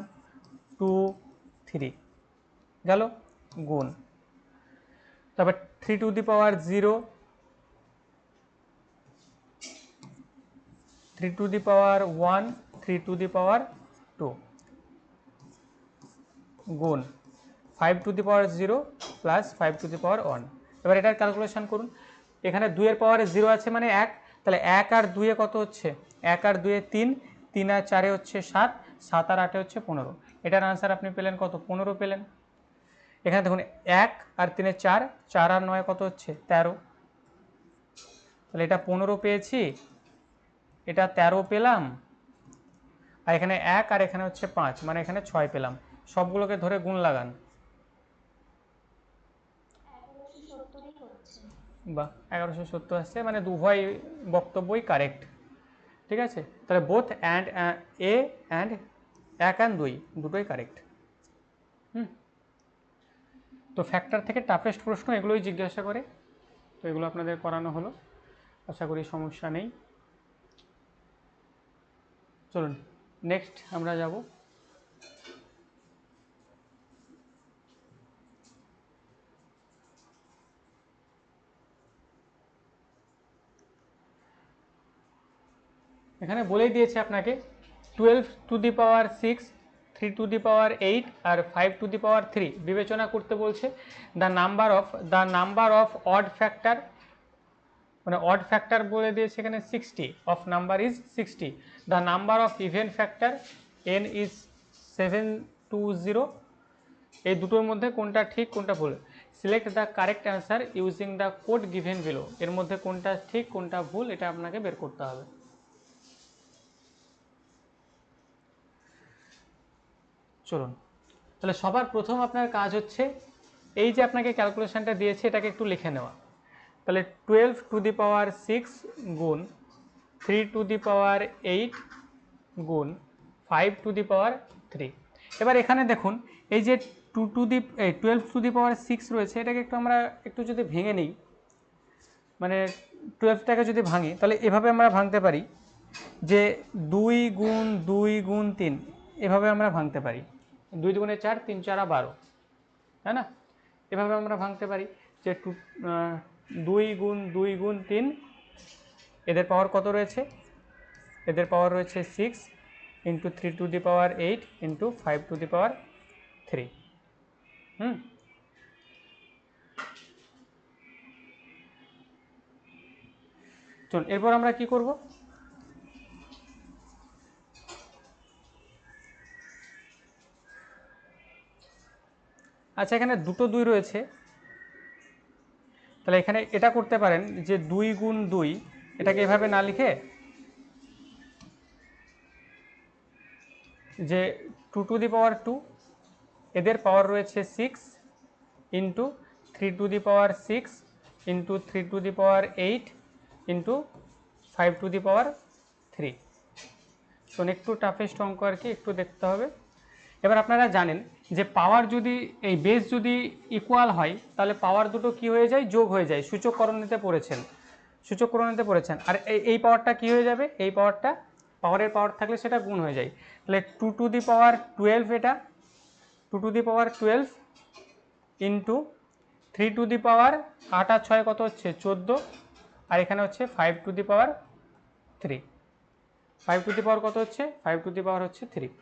2 3 গেল গুণ, তারপর 3 to the power 0, 3 to the power 1, 3 to the power 2 গুণ 5 to the power 0 plus 5 to the power 1। এবার এটার ক্যালকুলেশন করুন, এখানে 2 এর পাওয়ারে 0 আছে মানে 1, তাহলে 1 আর 2 এ কত হচ্ছে, 1 আর 2 এ 3, 3 আর 4 এ হচ্ছে 7, 7 আর 8 এ হচ্ছে 15। এটার আনসার আপনি পেলেন কত, 15 পেলেন। এখানে দেখুন 1 আর 3 এ 4, 4 আর 9 কত হচ্ছে 13, তাহলে এটা 15 পেয়েছি, এটা 13 পেলাম, আর এখানে 1 আর এখানে হচ্ছে 5, মানে এখানে 6 পেলাম। সবগুলোকে ধরে গুণ লাগান, বা 1170 আসছে, মানে উভয় বক্তব্যই কারেক্ট। ঠিক আছে, তাহলে both and A and 1 and 2 দুটোই কারেক্ট। তো ফ্যাক্টর থেকে টাফেস্ট প্রশ্ন এগুলোই জিজ্ঞাসা করে, তো এগুলো আপনাদের করানো হলো, আশা করি সমস্যা নেই। চলুন নেক্সট আমরা যাব। এখানে বলেই দিয়েছে আপনাকে 12 to the power 6, 3 to the power 8 আর 5 টু দি পাওয়ার 3 বিবেচনা করতে বলছে। The number of odd factor, মানে অড ফ্যাক্টর বলে দিয়েছে এখানে 60, of number is 60, the number of even factor n is 720। এই দুটোর মধ্যে কোনটা ঠিক কোনটা ভুল, select the correct answer using the code given below, এর মধ্যে কোনটা ঠিক কোনটা ভুল এটা আপনাকে বের করতে হবে। চলুন তাহলে সবার প্রথম আপনার কাজ হচ্ছে এই যে আপনাকে ক্যালকুলেশনটা দিয়েছে এটাকে একটু লিখে নেওয়া। তাহলে 12 টু দি পাওয়ার 6 গুণ 3 টু দি পাওয়ার 8 গুণ 5 টু দি পাওয়ার 3। এবার এখানে দেখুন এই যে 12 টু দি পাওয়ার 6 রয়েছে, এটাকে একটু আমরা একটু যদি ভেঙে নিই, মানে 12টাকে যদি ভাঙি তাহলে এভাবে আমরা ভাঙতে পারি যে 2 গুণ 2 গুণ 3, এভাবে আমরা ভাঙতে পারি, 2 দুগুণে 4, 3 4 12, তাই না, এভাবে আমরা ভাঙতে পারি যে 2 গুণ 2 গুণ 3, এদের পাওয়ার কত রয়েছে? এদের পাওয়ার রয়েছে 6 into 3 to the power 8 into 5 to the power 3। চলুন এরপর আমরা কি করব? আচ্ছা, এখানে দুটো 2 রয়েছে, তাহলে এখানে এটা করতে পারেন যে 2 গুণ 2, এটাকে এভাবে না লিখে যে 2 টু দি পাওয়ার 2, এদের পাওয়ার রয়েছে 6 into 3 to the power 6 into 3 to the power 8 into 5 to the power 3। তো একটু টাফেস্ট অঙ্ক আর কি, একটু দেখতে হবে। এবার আপনারা জানেন যে পাওয়ার যদি এই বেস যদি ইকুয়াল হয় তাহলে পাওয়ার দুটো কি হয়ে যায়? যোগ হয়ে যায়। সূচককরণীতে পড়েছেন, সূচককরণীতে পড়েছেন। আর এই পাওয়ারটা কি হয়ে যাবে? এই পাওয়ারটা, পাওয়ারের পাওয়ার থাকলে সেটা গুণ হয়ে যায়। তাহলে 2 টু দি পাওয়ার 12, এটা 2 to the power 12 into 3 to the power 8 আর 6 কত হচ্ছে? 14, আর এখানে হচ্ছে 5 to the power 3। 5 to the পাওয়ার কত হচ্ছে? 5 টু দি পাওয়ার হচ্ছে 3।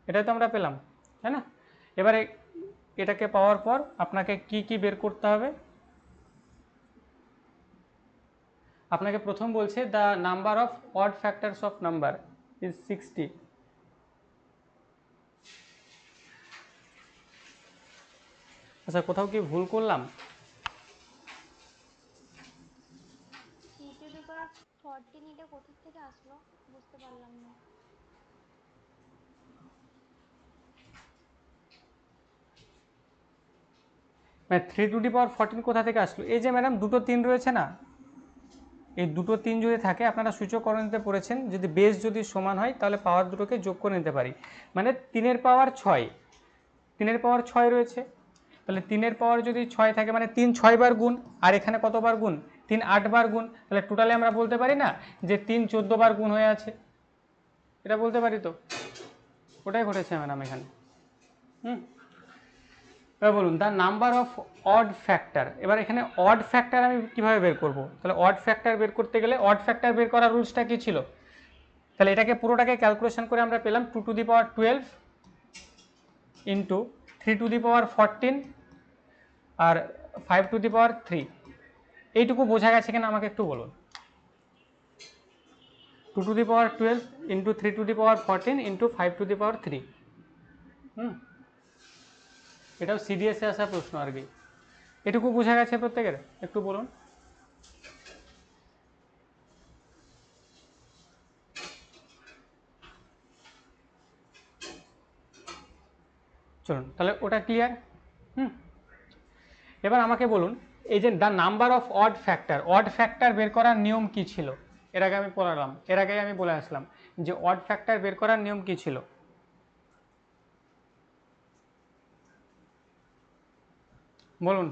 এটাই তো আমরা পেলাম, তাই না? এবারে এটাকে পাওয়ার পর আপনাকে কি কি বের করতে হবে? আপনাকে প্রথম বলছে the number of odd factors of number is 60। আচ্ছা, কোথাও কি ভুল করলাম? এটা কোথা থেকে আসলো বুঝতে পারলাম না। মানে 3 টু দি পাওয়ার 14 কোথা থেকে আসলো? এই যে ম্যাডাম দুটো 3 রয়েছে না, এই দুটো 3 যদি থাকে, আপনারা সূচককরণীতে পড়েছেন, যদি বেস যদি সমান হয় তাহলে পাওয়ার দুটোকে যোগ করে নিতে পারি। মানে 3 পাওয়ার 6, 3 পাওয়ার 6 রয়েছে, তাহলে 3 পাওয়ার যদি 6 থাকে মানে 3 6 বার গুণ, আর এখানে কতবার গুণ? 3 8 বার গুণ। তাহলে টোটালে আমরা বলতে পারি না যে 3 14 বার গুণ হয়ে আছে? এটা বলতে পারি তো? ওটাই ঘটেছে ম্যাডাম এখানে। এবার বলুন the number of odd factor. এবার এখানে অড ফ্যাক্টর আমি কিভাবে বের করব? তাহলে অড ফ্যাক্টর বের করতে গেলে অড ফ্যাক্টর বের করার রুলসটা কি ছিল? তাহলে এটাকে পুরোটাকে ক্যালকুলেশন করে আমরা পেলাম 2 to the power 12 into 3 to the power 14 আর 5 টু দি পাওয়ার 3। এইটুকু বোঝা গেছে কিনা আমাকে একটু বলুন। 2 to the power 12 into 3 to the power 14 into 5 to the power 3। এটাও সিডিএসে আসা প্রশ্ন আর কি। এটুকু বোঝা গেছে প্রত্যেকের? একটু বলুন। চলুন তাহলে ওটা ক্লিয়ার। এবার আমাকে বলুন এই যে the number of odd factor, odd factor বের করার নিয়ম কি ছিল? এর আগে আমি পড়ালাম, এর আগে আমি বলে আসলাম যে অড ফ্যাক্টর বের করার নিয়ম কি ছিল? বলুন,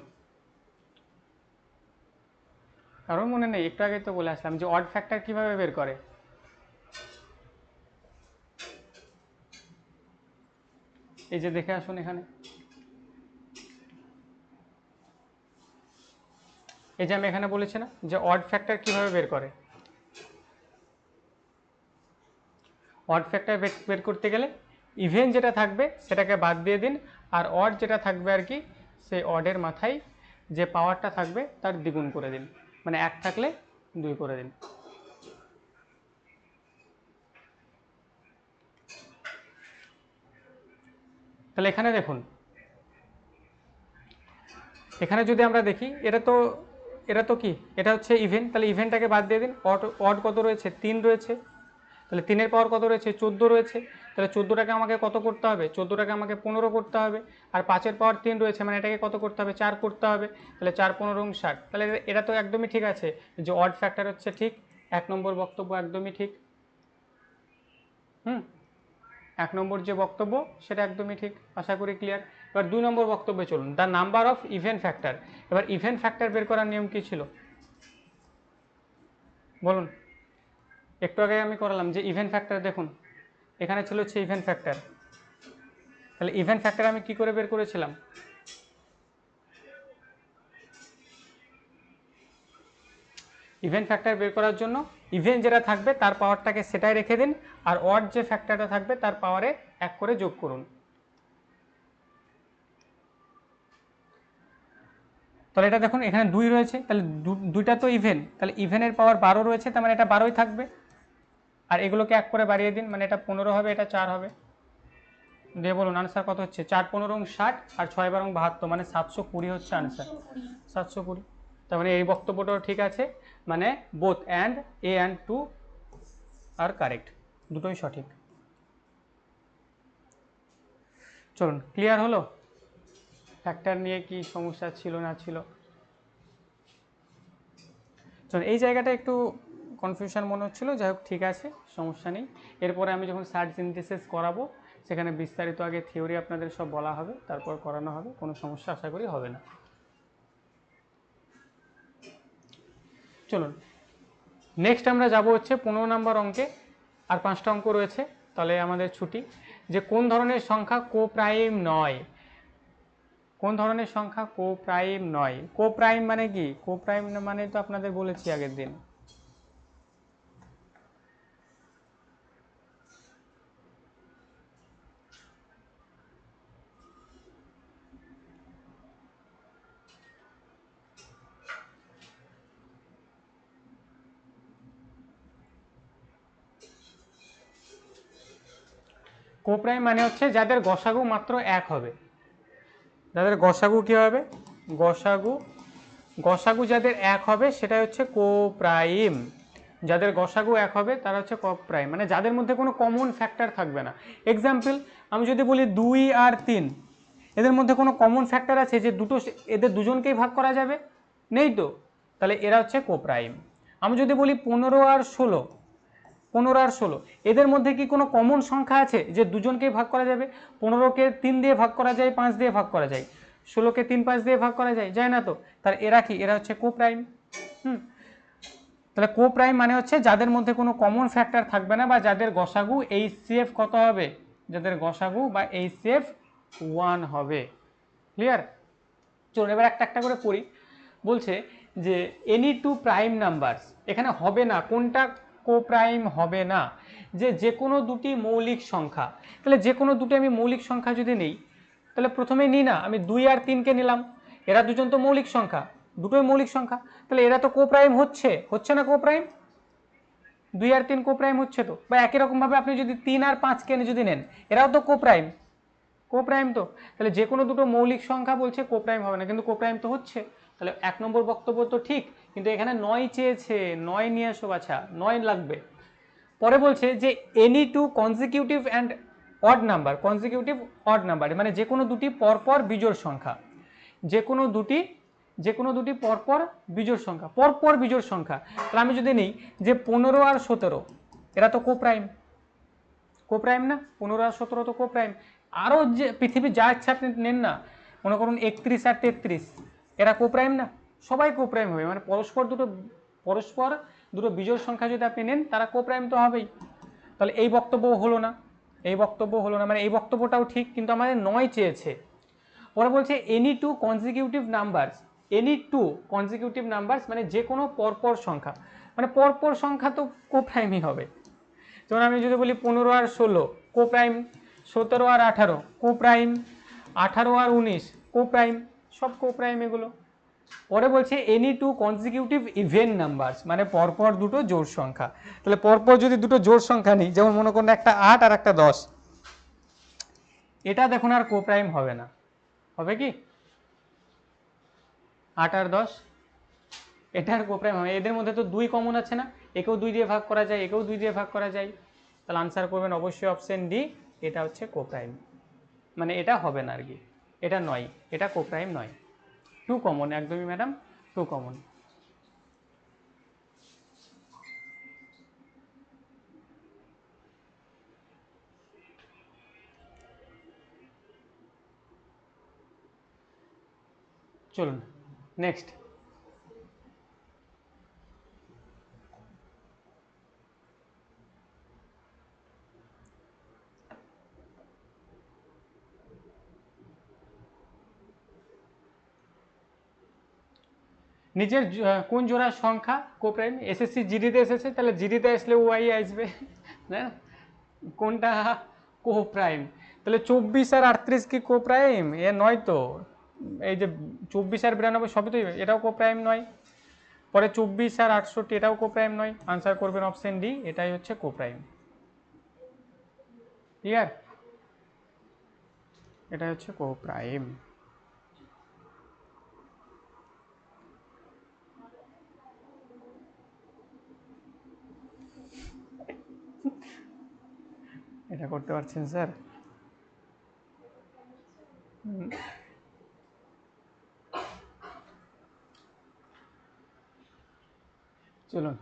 কারণ মনে নেই? একটু আগে তো বলে আসলাম যে অড ফ্যাক্টর কিভাবে বের করে। এই যে দেখে আসুন এখানে, এই যে আমি এখানে বলেছি না যে অড ফ্যাক্টর কিভাবে বের করে। অড ফ্যাক্টর বের করতে গেলে ইভেন যেটা থাকবে সেটাকে বাদ দিয়ে দিন, আর অড যেটা থাকবে আর কি, সেই অডের মাথায় যে পাওয়ারটা থাকবে তার দ্বিগুণ করে দিন, মানে 1 থাকলে 2 করে দিন। তাহলে এখানে দেখুন, এখানে যদি আমরা দেখি এটা তো কি, এটা হচ্ছে ইভেন, তাহলে ইভেনটাকে বাদ দিয়ে দিন। অড কত রয়েছে? 3 রয়েছে, তাহলে 3 পাওয়ার কত রয়েছে? 14 রয়েছে, তাহলে 14টাকে আমাকে কত করতে হবে? 14টাকে আমাকে 15 করতে হবে। আর 5 পাওয়ার 3 রয়েছে, মানে এটাকে কত করতে হবে? 4 করতে হবে। তাহলে 4 15 60। তাহলে এটা তো একদমই ঠিক আছে যে অড ফ্যাক্টর হচ্ছে ঠিক। 1 নম্বর বক্তব্য একদমই ঠিক। 1 নম্বর যে বক্তব্য সেটা একদমই ঠিক, আশা করি ক্লিয়ার। এবার 2 নম্বর বক্তব্যে চলুন, the number of even factor. এবার ইভেন ফ্যাক্টর বের করার নিয়ম কি ছিল বলুন? একটু আগে আমি করালাম যে ইভেন ফ্যাক্টর, দেখুন এখানে ছিল হচ্ছে ইভেন ফ্যাক্টর। তাহলে ইভেন ফ্যাক্টর আমি কি করে বের করেছিলাম? ইভেন ফ্যাক্টর বের করার জন্য ইভেন যেটা থাকবে তার পাওয়ারটাকে সেটাই রেখে দিন, আর অড যে ফ্যাক্টরটা থাকবে তার পাওয়ারে 1 করে যোগ করুন। তাহলে এটা দেখুন এখানে 2 রয়েছে, তাহলে দুইটা তো ইভেন, তাহলে ইভেনের পাওয়ার 12 রয়েছে, তার মানে এটা 12ই থাকবে। আর এগুলোকে 1 করে বাড়িয়ে দিন, মানে এটা 15 হবে, এটা 4 হবে। দিয়ে বলুন আনসার কত হচ্ছে? 4 15 60 আর 6 12 72, মানে 720 হচ্ছে আনসার। 720। তার মানে এই বক্তব্যটাও ঠিক আছে, মানে both and A and two are correct, দুটোই সঠিক। চলুন, ক্লিয়ার হলো ফ্যাক্টর নিয়ে কি সমস্যা ছিল না ছিল? চলুন, এই জায়গাটা একটু কনফিউশন মনে হচ্ছিল, যাই হোক ঠিক আছে, সমস্যা নেই। এরপরে আমি যখন সার্চ সিনথেসিস করাবো সেখানে বিস্তারিত আগে থিওরি আপনাদের সব বলা হবে, তারপর করানো হবে, কোনো সমস্যা আশা করি হবে না। চলুন নেক্সট আমরা যাব হচ্ছে 15 নম্বর অঙ্কে, আর 5টা অঙ্ক রয়েছে, তাহলে আমাদের ছুটি। যে কোন ধরনের সংখ্যা কোপ্রাইম নয়, কোন ধরনের সংখ্যা কোপ্রাইম নয়? কোপ্রাইম মানে কি? কোপ্রাইম মানে তো আপনাদের বলেছি আগের দিন। কোপ্রাইম মানে হচ্ছে যাদের গসাগু মাত্র 1 হবে, যাদের গসাগু কি হবে? গসাগু, গসাগু যাদের 1 হবে সেটাই হচ্ছে কোপ্রাইম। যাদের গসাগু 1 হবে তারা হচ্ছে কোপ্রাইম, মানে যাদের মধ্যে কোনো কমন ফ্যাক্টর থাকবে না। এক্সাম্পল, আমি যদি বলি 2 আর 3, এদের মধ্যে কোনো কমন ফ্যাক্টর আছে যে দুটো এদের দুজনকেই ভাগ করা যাবে? নেই তো, তাহলে এরা হচ্ছে কোপ্রাইম। আমি যদি বলি 15 আর 16, 15 আর 16, এদের মধ্যে কি কোনো কমন সংখ্যা আছে যে দুজনকেই ভাগ করা যাবে? 15কে 3 দিয়ে ভাগ করা যায়, 5 দিয়ে ভাগ করা যায়, 16কে 3 5 দিয়ে ভাগ করা যায়, যায় না তো? তাহলে এরা কি? এরা হচ্ছে কোপ্রাইম। তাহলে কোপ্রাইম মানে হচ্ছে যাদের মধ্যে কোনো কমন ফ্যাক্টর থাকবে না, বা যাদের গসাগু HCF কত হবে? যাদের গসাগু বা HCF 1 হবে। ক্লিয়ার? চলুন এবার একটা একটা করে পড়ি। বলছে যে এনি টু প্রাইম নাম্বারস, এখানে হবে না, কোনটা কোপ্রাইম হবে না? যে কোনো দুটি মৌলিক সংখ্যা। তাহলে যে কোনো দুটি আমি মৌলিক সংখ্যা যদি নেই, তাহলে প্রথমে নিই না, আমি 2 আর 3কে নিলাম, এরা দুজন তো মৌলিক সংখ্যা, দুটোই মৌলিক সংখ্যা, তাহলে এরা তো কোপ্রাইম হচ্ছে, হচ্ছে না কোপ্রাইম? 2 আর 3 কোপ্রাইম হচ্ছে তো। বা একই রকমভাবে আপনি যদি 3 আর 5কে যদি নেন, এরাও তো কোপ্রাইম, কোপ্রাইম তো। তাহলে যে কোনো দুটো মৌলিক সংখ্যা বলছে কোপ্রাইম হবে না, কিন্তু কোপ্রাইম তো হচ্ছে। তাহলে 1 নম্বর বক্তব্য তো ঠিক, কিন্তু এখানে 9 চেয়েছে, 9 নিয়ে আসো বাছা, 9 লাগবে। পরে বলছে যে any two consecutive and odd number, consecutive odd number মানে যে কোনো দুটি পরপর বিজোড় সংখ্যা, যে কোনো দুটি পরপর বিজোড় সংখ্যা, পরপর বিজোড় সংখ্যা। তাহলে আমি যদি নিই যে 15 আর 17, এরা তো কোপ্রাইম, কোপ্রাইম না? 15 আর 17 তো কোপ্রাইম। আরও যে পৃথিবীর যা ইচ্ছা আপনি নেন না, মনে করুন 31 আর 33, এরা কোপ্রাইম না? সবাই কোপ্রাইম হবে, মানে পরস্পর দুটো বিজোড় সংখ্যা যদি আপনি নেন তারা কোপ্রাইম তো হবেই। তাহলে এই বক্তব্য হলো না, এই বক্তব্য হলো না, মানে এই বক্তব্যটাও ঠিক, কিন্তু আমাদের 9 চেয়েছে। পরে বলছে any two consecutive numbers, any two consecutive numbers মানে যে কোনো পরপর সংখ্যা, মানে পরপর সংখ্যা তো কোপ্রাইমই হবে। যেমন আমি যদি বলি 15 আর 16 কোপ্রাইম, 17 আর 18 কোপ্রাইম, 18 আর 19 কোপ্রাইম, সব কোপ্রাইম এগুলো। পরে বলছে any two consecutive even numbers মানে পরপর দুটো জোড় সংখ্যা। তাহলে পরপর যদি দুটো জোড় সংখ্যা নিই, যেমন মনে করুন একটা 8 আর একটা 10, এটা দেখুন আর কোপ্রাইম হবে না, হবে কি? 8 আর 10 এটা আর কোপ্রাইম হবে? এদের মধ্যে তো 2 কমন আছে না, একেও 2 দিয়ে ভাগ করা যায়, একেও 2 দিয়ে ভাগ করা যায়। তাহলে আনসার করবেন অবশ্যই অপশন ডি, এটা হচ্ছে কোপ্রাইম, মানে এটা হবে না আর কি, এটা নয়, এটা কোপ্রাইম নয়। 2 কমন, একদমই ম্যাডাম 2 কমন। চলুন নেক্সট। নিজের কোন জোড়ার সংখ্যা কোপ্রাইম? এসএসসি জিডিতে এসেছে, তাহলে জিডিতে আসলে ওয়াই আসবে না? কোনটা কোপ্রাইম? তাহলে 24 আর 38 কি কোপ্রাইম? এ নয় তো। এই যে 24 আর 92 সবই তো, এটাও কোপ্রাইম নয়। পরে 24 আর 68 এটাও কোপ্রাইম নয়। আনসার করবেন অপশন ডি, এটাই হচ্ছে কোপ্রাইম। ক্লিয়ার? এটা হচ্ছে কোপ্রাইম। এটা করতে পারছেন স্যার? চলুন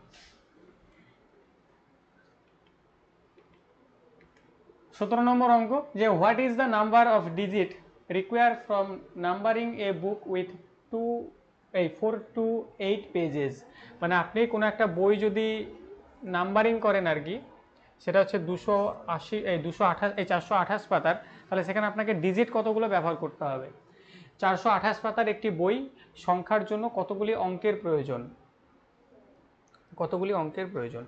17 নম্বর অঙ্ক, যে what is the number of digit require from numbering A book with 4 to 8 pages. মানে আপনি কোনো একটা বই যদি নাম্বারিং করেন আর কি, সেটা হচ্ছে 428 পাতার, তাহলে সেখানে আপনাকে ডিজিট কতগুলো ব্যবহার করতে হবে? 428 পাতার একটি বই সংখ্যার জন্য কতগুলি অঙ্কের প্রয়োজন? কতগুলি অঙ্কের প্রয়োজন?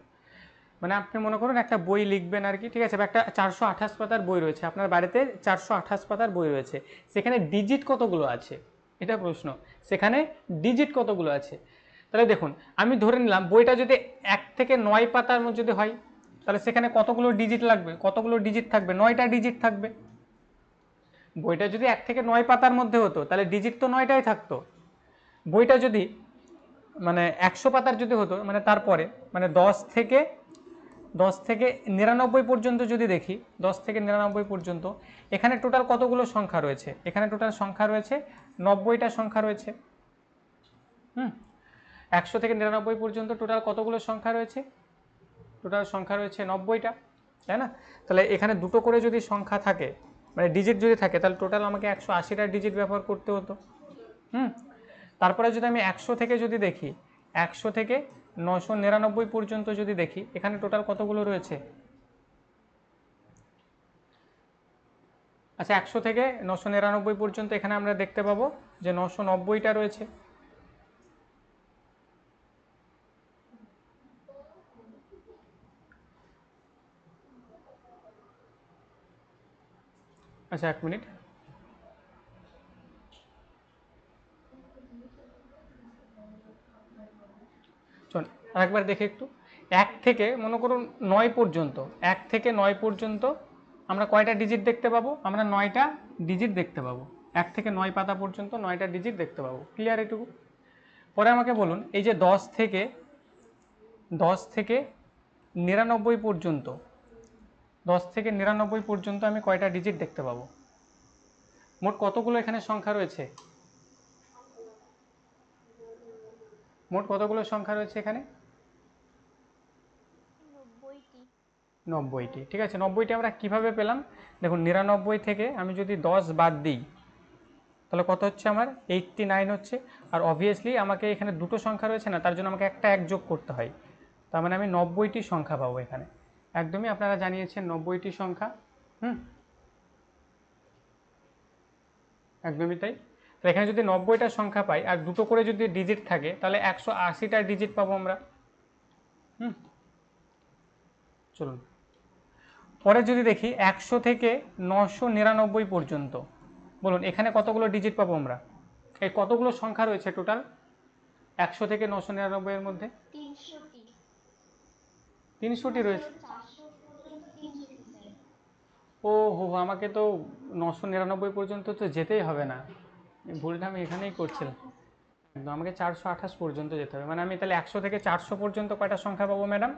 মানে আপনি মনে করুন একটা বই লিখবেন আর কি, ঠিক আছে, একটা 428 পাতার বই রয়েছে আপনার বাড়িতে, 428 পাতার বই রয়েছে, সেখানে ডিজিট কতগুলো আছে? এটা প্রশ্ন। সেখানে ডিজিট কতগুলো আছে? তাহলে দেখুন, আমি ধরে নিলাম বইটা যদি 1 থেকে 9 পাতার মধ্যে যদি হয়, তাহলে সেখানে কতগুলো ডিজিট লাগবে? কতগুলো ডিজিট থাকবে? 9টা ডিজিট থাকবে। বইটা যদি 1 থেকে 9 পাতার মধ্যে হতো, তাহলে ডিজিট তো 9টাই থাকতো। বইটা যদি মানে 100 পাতার যদি হতো, মানে তারপরে মানে 10 থেকে 99 পর্যন্ত যদি দেখি, 10 থেকে 99 পর্যন্ত, এখানে টোটাল কতগুলো সংখ্যা রয়েছে? এখানে টোটাল সংখ্যা রয়েছে 90টা সংখ্যা রয়েছে। 100 থেকে 99 পর্যন্ত টোটাল কতগুলো সংখ্যা রয়েছে? টোটাল সংখ্যা রয়েছে 90টা, তাই না? তাহলে এখানে দুটো করে যদি সংখ্যা থাকে, মানে ডিজিট যদি থাকে, তাহলে টোটাল আমাকে 180টা ডিজিট ব্যবহার করতে হতো। তারপরে যদি আমি 100 থেকে যদি দেখি, 100 থেকে 999 পর্যন্ত যদি দেখি, এখানে টোটাল কতগুলো রয়েছে? আচ্ছা, 100 থেকে 999 পর্যন্ত এখানে আমরা দেখতে পাবো যে 990টা রয়েছে। আচ্ছা, 1 মিনিট। চল আরেকবার দেখে একটু। 1 থেকে মনে করুন 9 পর্যন্ত, 1 থেকে 9 পর্যন্ত আমরা কয়টা ডিজিট দেখতে পাবো? আমরা 9টা ডিজিট দেখতে পাবো। 1 থেকে 9 পাতা পর্যন্ত 9টা ডিজিট দেখতে পাবো। ক্লিয়ার এটুকু? পরে আমাকে বলুন, এই যে 10 থেকে 99 পর্যন্ত, 10 থেকে 99 পর্যন্ত আমি কয়টা ডিজিট দেখতে পাবো? মোট কতগুলো এখানে সংখ্যা রয়েছে? মোট কতগুলো সংখ্যা রয়েছে এখানে? 90টি। 90টি। ঠিক আছে, 90টি আমরা কিভাবে পেলাম? দেখুন, 99 থেকে আমি যদি 10 বাদ দিই, তাহলে কত হচ্ছে আমার? 89 হচ্ছে। আর অবভিয়াসলি আমাকে এখানে দুটো সংখ্যা রয়েছে না, তার জন্য আমাকে একটা এক যোগ করতে হয়। তার মানে আমি 90টি সংখ্যা পাবো এখানে। একদমই আপনারা জানিয়েছেন 90টি সংখ্যা। একদমই তাই। তো এখানে যদি 90টা সংখ্যা পাই আর দুটো করে যদি ডিজিট থাকে, তাহলে 180টা ডিজিট পাবো আমরা। চলুন পরে যদি দেখি 100 থেকে 999 পর্যন্ত, বলুন এখানে কতগুলো ডিজিট পাবো আমরা? এই কতগুলো সংখ্যা রয়েছে টোটাল 100 থেকে 999 এর মধ্যে? 300টি। 300টি রয়েছে। 400 পর্যন্ত 300টি স্যার। ও হো, আমাকে তো 999 পর্যন্ত তো যেতেই হবে না, ভুলটা আমি এখানেই করছিলাম। একদম, আমাকে 428 পর্যন্ত যেতে হবে। মানে আমি তাহলে 100 থেকে 400 পর্যন্ত কয়টা সংখ্যা পাবো ম্যাডাম?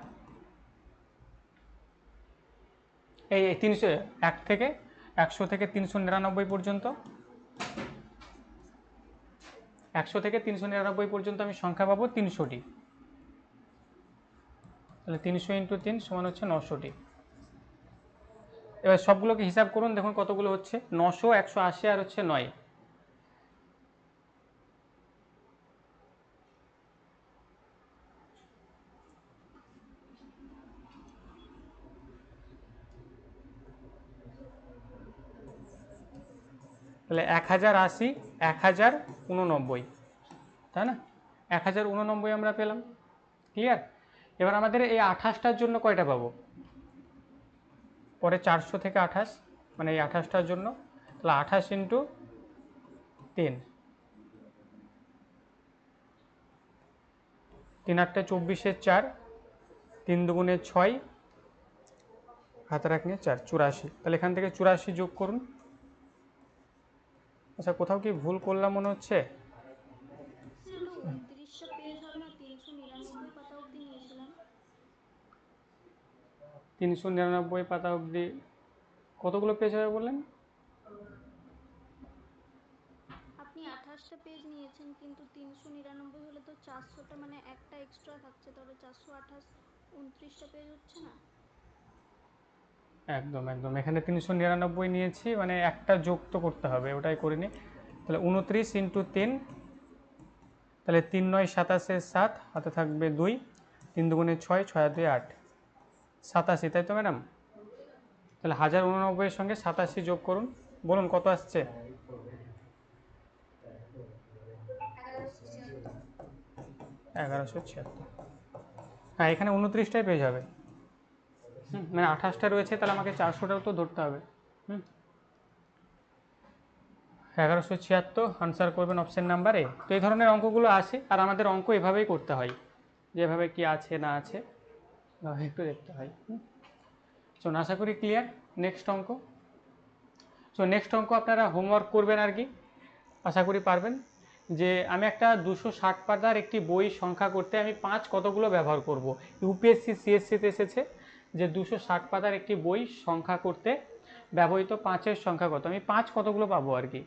এই 300, 1 থেকে 100 থেকে 399 পর্যন্ত, 100 থেকে 399 পর্যন্ত আমি সংখ্যা পাবো 300টি। তাহলে 300 ইন্টু 3 সমান হচ্ছে 900টি। এবার সবগুলোকে হিসাব করুন, দেখুন কতগুলো হচ্ছে। 900, 180 আর হচ্ছে 9। তাহলে 1080, 1089, তাই না? 1089 আমরা পেলাম। ক্লিয়ার? এবার আমাদের এই 28টার জন্য কয়টা পাবো? পরে 400 থেকে 28, মানে এই 28টার জন্য তাহলে 28 ইন্টু 3, 3 8 24 4, 3 2 6, হাতে রাখলে 4, 84। তাহলে এখান থেকে 84 যোগ করুন। আচ্ছা, কোথাও কি ভুল করলাম মনে হচ্ছে? স্যার ওটা 29টা পেজ হবে না, 399 পাতা অবধি নিয়েছিলাম। 399 পাতা অবধি কতগুলো পেজ হবে বললেন? আপনি 28টা পেজ নিয়েছেন, কিন্তু 399 হলে তো 400টা, মানে একটা এক্সট্রা থাকছে, তাহলে 428 29টা পেজ হচ্ছে না? একদম একদম, এখানে 399 নিয়েছি, মানে একটা যোগ তো করতে হবে, ওটাই করিনি। তাহলে 29 ইন্টু 3, তাহলে 3 9 27 7, হাতে থাকবে 2, 3 2 6, 6 2 8, 87, তাই তো ম্যাডাম? তাহলে 1089 এর সঙ্গে 87 যোগ করুন, বলুন কত আসছে? 1176। হ্যাঁ, এখানে 29টাই পেজ হবে। মানে 28টা রয়েছে, তাহলে আমাকে 400টাও তো ধরতে হবে। 1176 আনসার করবেন অপশন নাম্বার এ। তো এই ধরনের অঙ্কগুলো আসে, আর আমাদের অঙ্ক এভাবেই করতে হয়, যেভাবে কি আছে না আছে একটু দেখতে হয়। সো আশা করি ক্লিয়ার। নেক্সট অঙ্ক। সো নেক্সট অঙ্ক আপনারা হোমওয়ার্ক করবেন আর কি, আশা করি পারবেন। যে আমি একটা 260 পাতার একটি বই সংখ্যা করতে আমি 5 কতগুলো ব্যবহার করব। ইউপিএসসি সিএসসিতে এসেছে যে 260 পাতার একটি বই সংখ্যা করতে ব্যবহৃত 5-এর সংখ্যা কত, আমি 5 কতগুলো পাবো আর কি।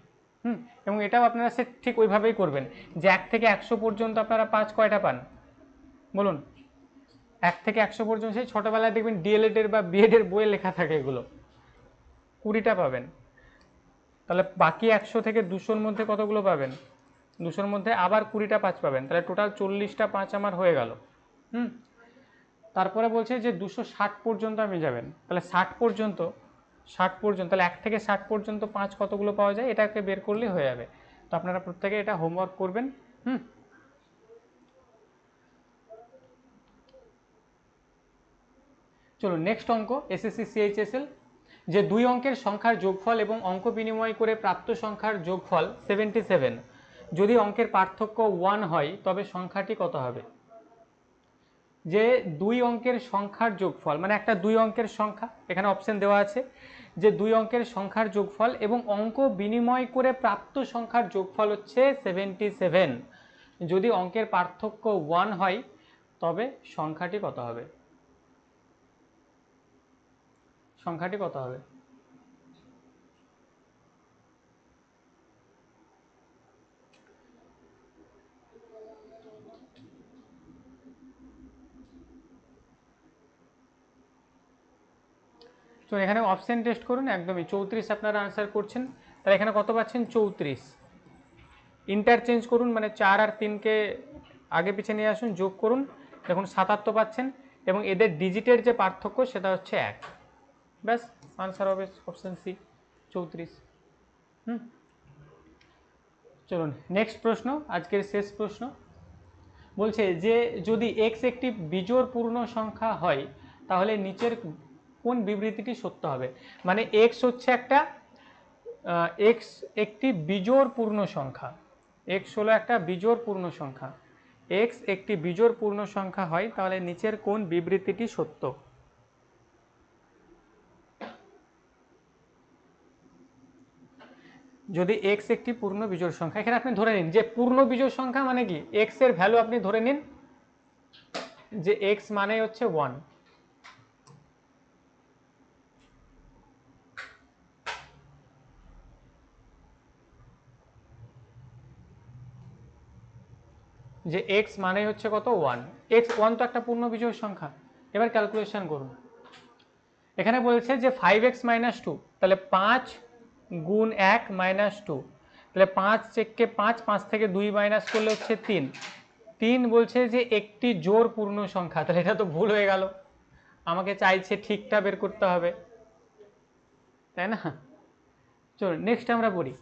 এবং এটাও আপনারা সে ঠিক ওইভাবেই করবেন যে 1 থেকে 100 পর্যন্ত আপনারা 5 কয়টা পান বলুন? 1 থেকে 100 পর্যন্ত, সেই ছোটোবেলায় দেখবেন ডিএলএড এর বা বিএড এর বইয়ে লেখা থাকে, এগুলো 20টা পাবেন। তাহলে বাকি 100 থেকে 200-র মধ্যে কতগুলো পাবেন? 200-র মধ্যে আবার 20টা 5 পাবেন, তাহলে টোটাল 40টা 5 আমার হয়ে গেল। তারপরে বলছে যে 260 পর্যন্ত আপনি যাবেন, তাহলে 60 পর্যন্ত, তাহলে 1 থেকে 60 পর্যন্ত 5 কতগুলো পাওয়া যায়, এটাকে বের করলেই হয়ে যাবে। তো আপনারা প্রত্যেকে এটা হোমওয়ার্ক করবেন। চলো নেক্সট অঙ্ক, এসএসসি সিএইচএসএল। যে দুই অঙ্কের সংখ্যার যোগফল এবং অঙ্ক বিনিময় করে প্রাপ্ত সংখ্যার যোগফল 77, যদি অঙ্কের পার্থক্য 1 হয় তবে সংখ্যাটি কত হবে? যে দুই অঙ্কের সংখ্যার যোগফল, মানে একটা দুই অঙ্কের সংখ্যা, এখানে অপশন দেওয়া আছে যে দুই অঙ্কের সংখ্যার যোগফল এবং অঙ্ক বিনিময় করে প্রাপ্ত সংখ্যার যোগফল হচ্ছে 77, যদি অঙ্কের পার্থক্য 1 হয় তবে সংখ্যাটি কত হবে? সংখ্যাটি কত হবে? তো এখানে অপশন টেস্ট করুন, একদমই 34 আপনারা আনসার করছেন, তাহলে এখানে কত পাচ্ছেন? 34। ইন্টারচেঞ্জ করুন, মানে 4 আর 3কে আগে পিছে নিয়ে আসুন, যোগ করুন, দেখুন 77 পাচ্ছেন, এবং এদের ডিজিটের যে পার্থক্য সেটা হচ্ছে 1। ব্যাস, আনসার হবে অপশন সি, 34। চলুন নেক্সট প্রশ্ন, আজকের শেষ প্রশ্ন। বলছে যে যদি x একটি বিজোড় পূর্ণ সংখ্যা হয় তাহলে নিচের কোন বিবৃতিটি সত্য হবে? মানে x হচ্ছে একটা x একটি বিজোড় পূর্ণ সংখ্যা, x হলো একটা বিজোড় পূর্ণ সংখ্যা, x একটি বিজোড় পূর্ণ সংখ্যা হয় তাহলে নিচের কোন বিবৃতিটি সত্য? যদি x একটি পূর্ণ বিজোড় সংখ্যা, এখানে আপনি ধরে নিন যে পূর্ণ বিজোড় সংখ্যা মানে কি, x এর ভ্যালু আপনি ধরে নিন যে x মানে হচ্ছে 1, যে x মানে হচ্ছে কত? 1। x 1 তো একটা পূর্ণ বিজোড় সংখ্যা। এবার ক্যালকুলেশন করুন, এখানে বলছে যে 5x - 2, তাহলে 5 গুণ 1 - 2, তাহলে 5 চেককে 5, 5 থেকে 2 মাইনাস করলে হচ্ছে 3। 3 বলছে যে একটি জোড় পূর্ণ সংখ্যা, তাহলে এটা তো ভুল হয়ে গেল, আমাকে চাইছে ঠিকটা বের করতে হবে, তাই না? চলো নেক্সট আমরা বলি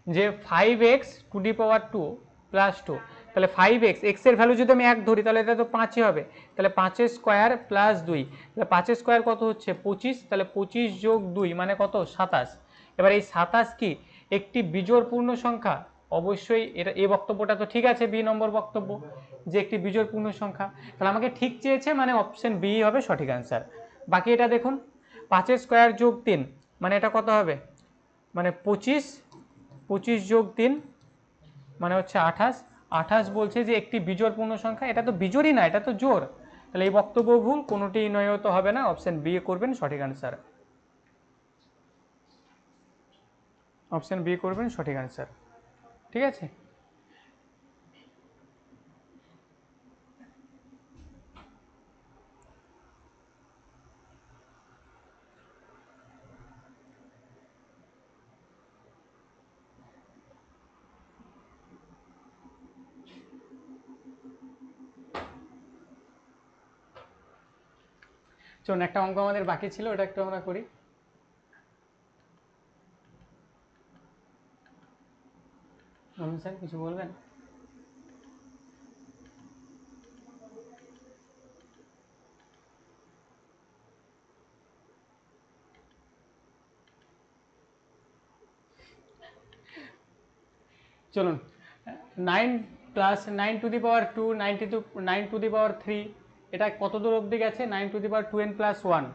যে 5x two the power 2 plus 2, তাহলে 5x, x এর ভ্যালু যদি আমি 1 ধরি তাহলে এটা তো 5ই হবে, তাহলে 5 স্কোয়ার প্লাস 2, তাহলে 5 স্কোয়ার কত হচ্ছে 25, তাহলে 25 যোগ 2 মানে কত 27। এবার এই 27 কি একটি বিজোড় পূর্ণ সংখ্যা? অবশ্যই এটা, এই বক্তব্যটা তো ঠিক আছে, বি নম্বর বক্তব্য যে একটি বিজোড় পূর্ণ সংখ্যা, তাহলে আমাকে ঠিক চেয়েছে মানে অপশন বি হবে সঠিক অ্যান্সার। বাকি এটা দেখুন 5 স্কোয়ার যোগ 3 মানে এটা কত হবে, মানে 25, 25 যোগ 3 মানে হচ্ছে 28, 28 বলছে যে একটি বিজোড় পূর্ণ সংখ্যা, এটা তো বিজোড়ই না, এটা তো জোড়, তাহলে এই বক্তব্য ভুল, কোনোটি নয়ও তো হবে না, অপশন বি করবেন সঠিক অ্যান্সার। অপশন বি করবেন সঠিক অ্যান্সার, ঠিক আছে। চলুন একটা অঙ্ক আমাদের বাকি ছিল, ওটা একটু আমরা করি। স্যার কিছু বলবেন? চলুন 9 প্লাস 9^2, 9^3 এটা কত দূর অবধি গেছে, 9^2n+1,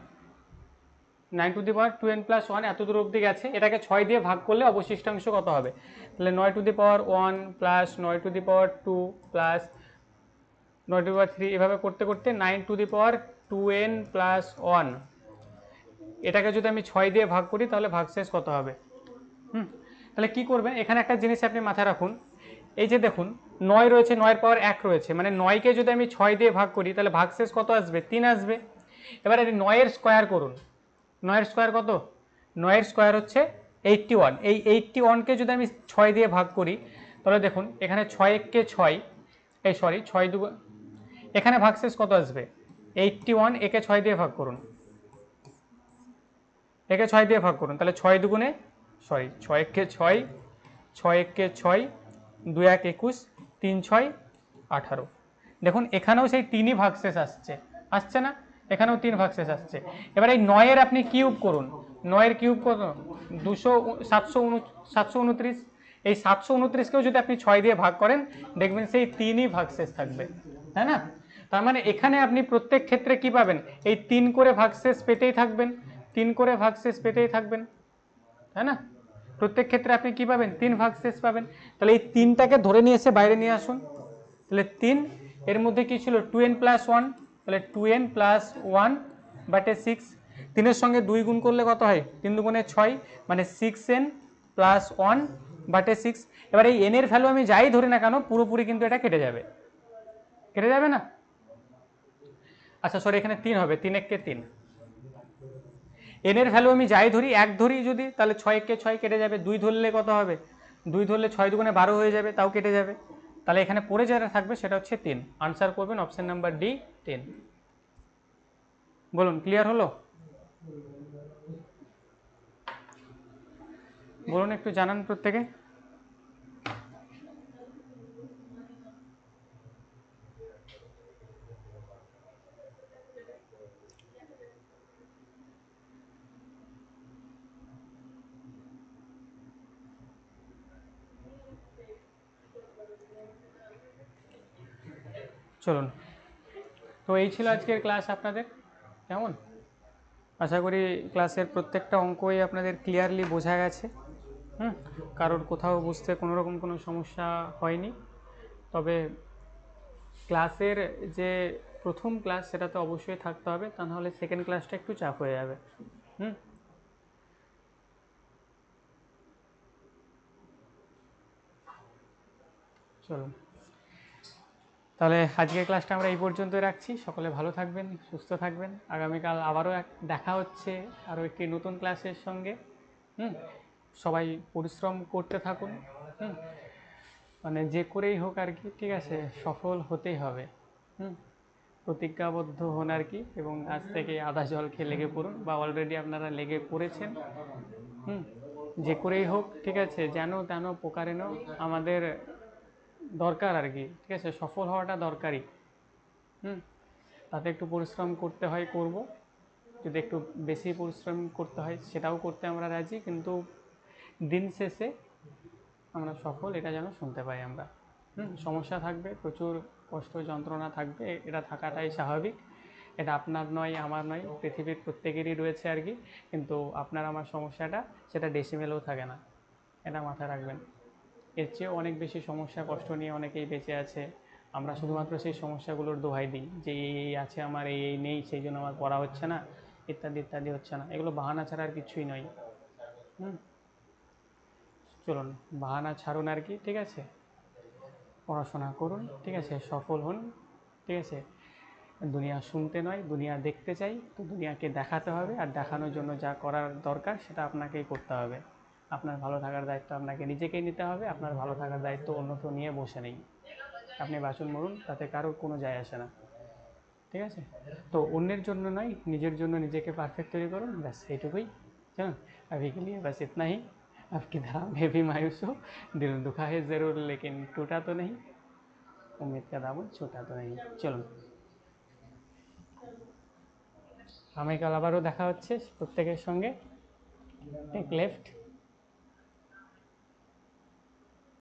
9^2n+1 এত দূর অবধি গেছে, এটাকে 6 দিয়ে ভাগ করলে অবশিষ্টাংশ কত হবে, তাহলে 9^1 প্লাস 9^2 প্লাস 9^3 এভাবে করতে করতে 9^2n+1, এটাকে যদি আমি 6 দিয়ে ভাগ করি তাহলে ভাগশেষ কত হবে। তাহলে কি করবেন, এখানে একটা জিনিস আপনি মাথায় রাখুন, এই যে দেখুন 9 রয়েছে, 9 এর পাওয়ার 1 রয়েছে, মানে 9কে যদি আমি 6 দিয়ে ভাগ করি তাহলে ভাগশেষ কত আসবে, 3 আসবে। এবার এই 9 এর স্কোয়ার করুন, 9 এর স্কোয়ার কত, 9 এর স্কোয়ার হচ্ছে 81, এই 81কে যদি আমি 6 দিয়ে ভাগ করি তাহলে দেখুন এখানে 6 কে 6, এই সরি 6 2, এখানে ভাগশেষ কত আসবে 81, একে 6 দিয়ে ভাগ করুন, একে 6 দিয়ে ভাগ করুন, তাহলে 6 দুগুণে, সরি 6 কে 6, 6 কে 6, 2 1 21, 3 6 18, দেখুন এখানেও সেই 3ই ভাগশেষ আসছে, আসছে না, এখানেও 3 ভাগশেষ আসছে। এবার এই 9 এর আপনি কিউব করুন, 9 এর কিউব কত 729, এই 729কেও যদি আপনি 6 দিয়ে ভাগ করেন দেখবেন সেই 3ই ভাগশেষ থাকবে, তাই না। তার মানে এখানে আপনি প্রত্যেক ক্ষেত্রে কি পাবেন, এই 3 করে ভাগশেষ পেতেই থাকবেন, 3 করে ভাগশেষ পেতেই থাকবেন, তাই না। প্রত্যেক ক্ষেত্রে আপনি কি পাবেন, 3 ভাগশেষ পাবেন। তাহলে এই 3টাকে ধরে নিয়ে এসে বাইরে নিয়ে আসুন, তাহলে 3 এর মধ্যে কি ছিল 2n+1, তাহলে 2n+1/6, 3 এর সঙ্গে 2 গুণ করলে কত হয়, 3 দুগুণে 6, মানে 6n+1/6। এবার এই n এর ভ্যালু আমি যাই ধরি না কেন পুরোপুরি কিন্তু এটা কেটে যাবে, কেটে যাবে না। আচ্ছা সরি, এখানে 3 হবে, 3 1 কে 3, n এর ভ্যালু আমি যাই ধরি, 1 ধরি যদি তাহলে 6 1 কে 6 কেটে যাবে, 2 ধরলে কত হবে, 2 ধরলে 6 দুগুণে 12 হয়ে যাবে, তাও কেটে যাবে, তাহলে এখানে পড়ে যেটা থাকবে সেটা হচ্ছে 3, আনসার করবেন অপশন নাম্বার ডি 10। বলুন ক্লিয়ার হলো, বলুন একটু জানান প্রত্যেকে। চলুন, তো এই ছিল আজকের ক্লাস আপনাদের, কেমন, আশা করি ক্লাসের প্রত্যেকটা অঙ্কই আপনাদের ক্লিয়ারলি বোঝা গেছে, কারোর কোথাও বুঝতে কোনো রকম কোনো সমস্যা হয়নি। তবে ক্লাসের যে প্রথম ক্লাস সেটা তো অবশ্যই থাকতে হবে, তা নাহলে সেকেন্ড ক্লাসটা একটু চাপ হয়ে যাবে। চলুন, তাহলে আজকের ক্লাসটা আমরা এই পর্যন্তই রাখছি, সকলে ভালো থাকবেন, সুস্থ থাকবেন, আগামীকাল আবারও দেখা হচ্ছে আরও একটি নতুন ক্লাসের সঙ্গে। সবাই পরিশ্রম করতে থাকুন, মানে যে করেই হোক আর কি, ঠিক আছে, সফল হতেই হবে, প্রতিজ্ঞাবদ্ধ হন আর কি, এবং আজ থেকে আদা জল খেয়ে লেগে পড়ুন, বা অলরেডি আপনারা লেগে পড়েছেন, যে করেই হোক, ঠিক আছে, যেন তেন প্রকারেণ আমাদের দরকার আর কি, ঠিক আছে, সফল হওয়াটা দরকারি। তাতে একটু পরিশ্রম করতে হয়, করব। যদি একটু বেশি পরিশ্রম করতে হয় সেটাও করতে আমরা রাজি, কিন্তু দিন শেষে আমরা সফল, এটা যেন শুনতে পাই আমরা। সমস্যা থাকবে, প্রচুর কষ্ট যন্ত্রণা থাকবে, এটা থাকাটাই স্বাভাবিক। এটা আপনার নয়, আমার নয়, পৃথিবীর প্রত্যেকেরই রয়েছে আর কি। কিন্তু আপনার আমার সমস্যাটা সেটা ডেসিমেলেও থাকে না, এটা মাথায় রাখবেন। এর চেয়েও অনেক বেশি সমস্যা কষ্ট নিয়ে অনেকেই বেঁচে আছে। আমরা শুধুমাত্র সেই সমস্যাগুলোর দোহাই দিই যে এই আছে আমার, এই নেই, সেই জন্য আমার পড়া হচ্ছে না, ইত্যাদি ইত্যাদি হচ্ছে না। এগুলো বাহানা ছাড়া আর কিছুই নয়। হুম চলুন, বাহানা ছাড়ুন আর কি, ঠিক আছে, পড়াশোনা করুন, ঠিক আছে, সফল হন, ঠিক আছে। দুনিয়া শুনতে নয়, দুনিয়া দেখতে চাই, তো দুনিয়াকে দেখাতে হবে, আর দেখানোর জন্য যা করার দরকার সেটা আপনাকেই করতে হবে। আপনার ভালো থাকার দায়িত্ব আপনাকে নিজেকেই নিতে হবে, আপনার ভালো থাকার দায়িত্ব অন্য কেউ নিয়ে বসে নেই। আপনি বাসন মরুন, তাতে কারোর কোনো যায় আসে না, ঠিক আছে। তো অন্যের জন্য নয়, নিজের জন্য নিজেকে পারফেক্ট তৈরি করুন, ব্যাস এইটুকুই। चलो अभी के लिए बस इतना ही। आपकी तरह मैं भी मायूस हूँ, दिल दुखा है ज़रूर लेकिन टूटा तो नहीं, उम्मीद का दामन छूटा तो नहीं। চলুন, আগামীকাল আবারও দেখা হচ্ছে প্রত্যেকের সঙ্গে। Take left.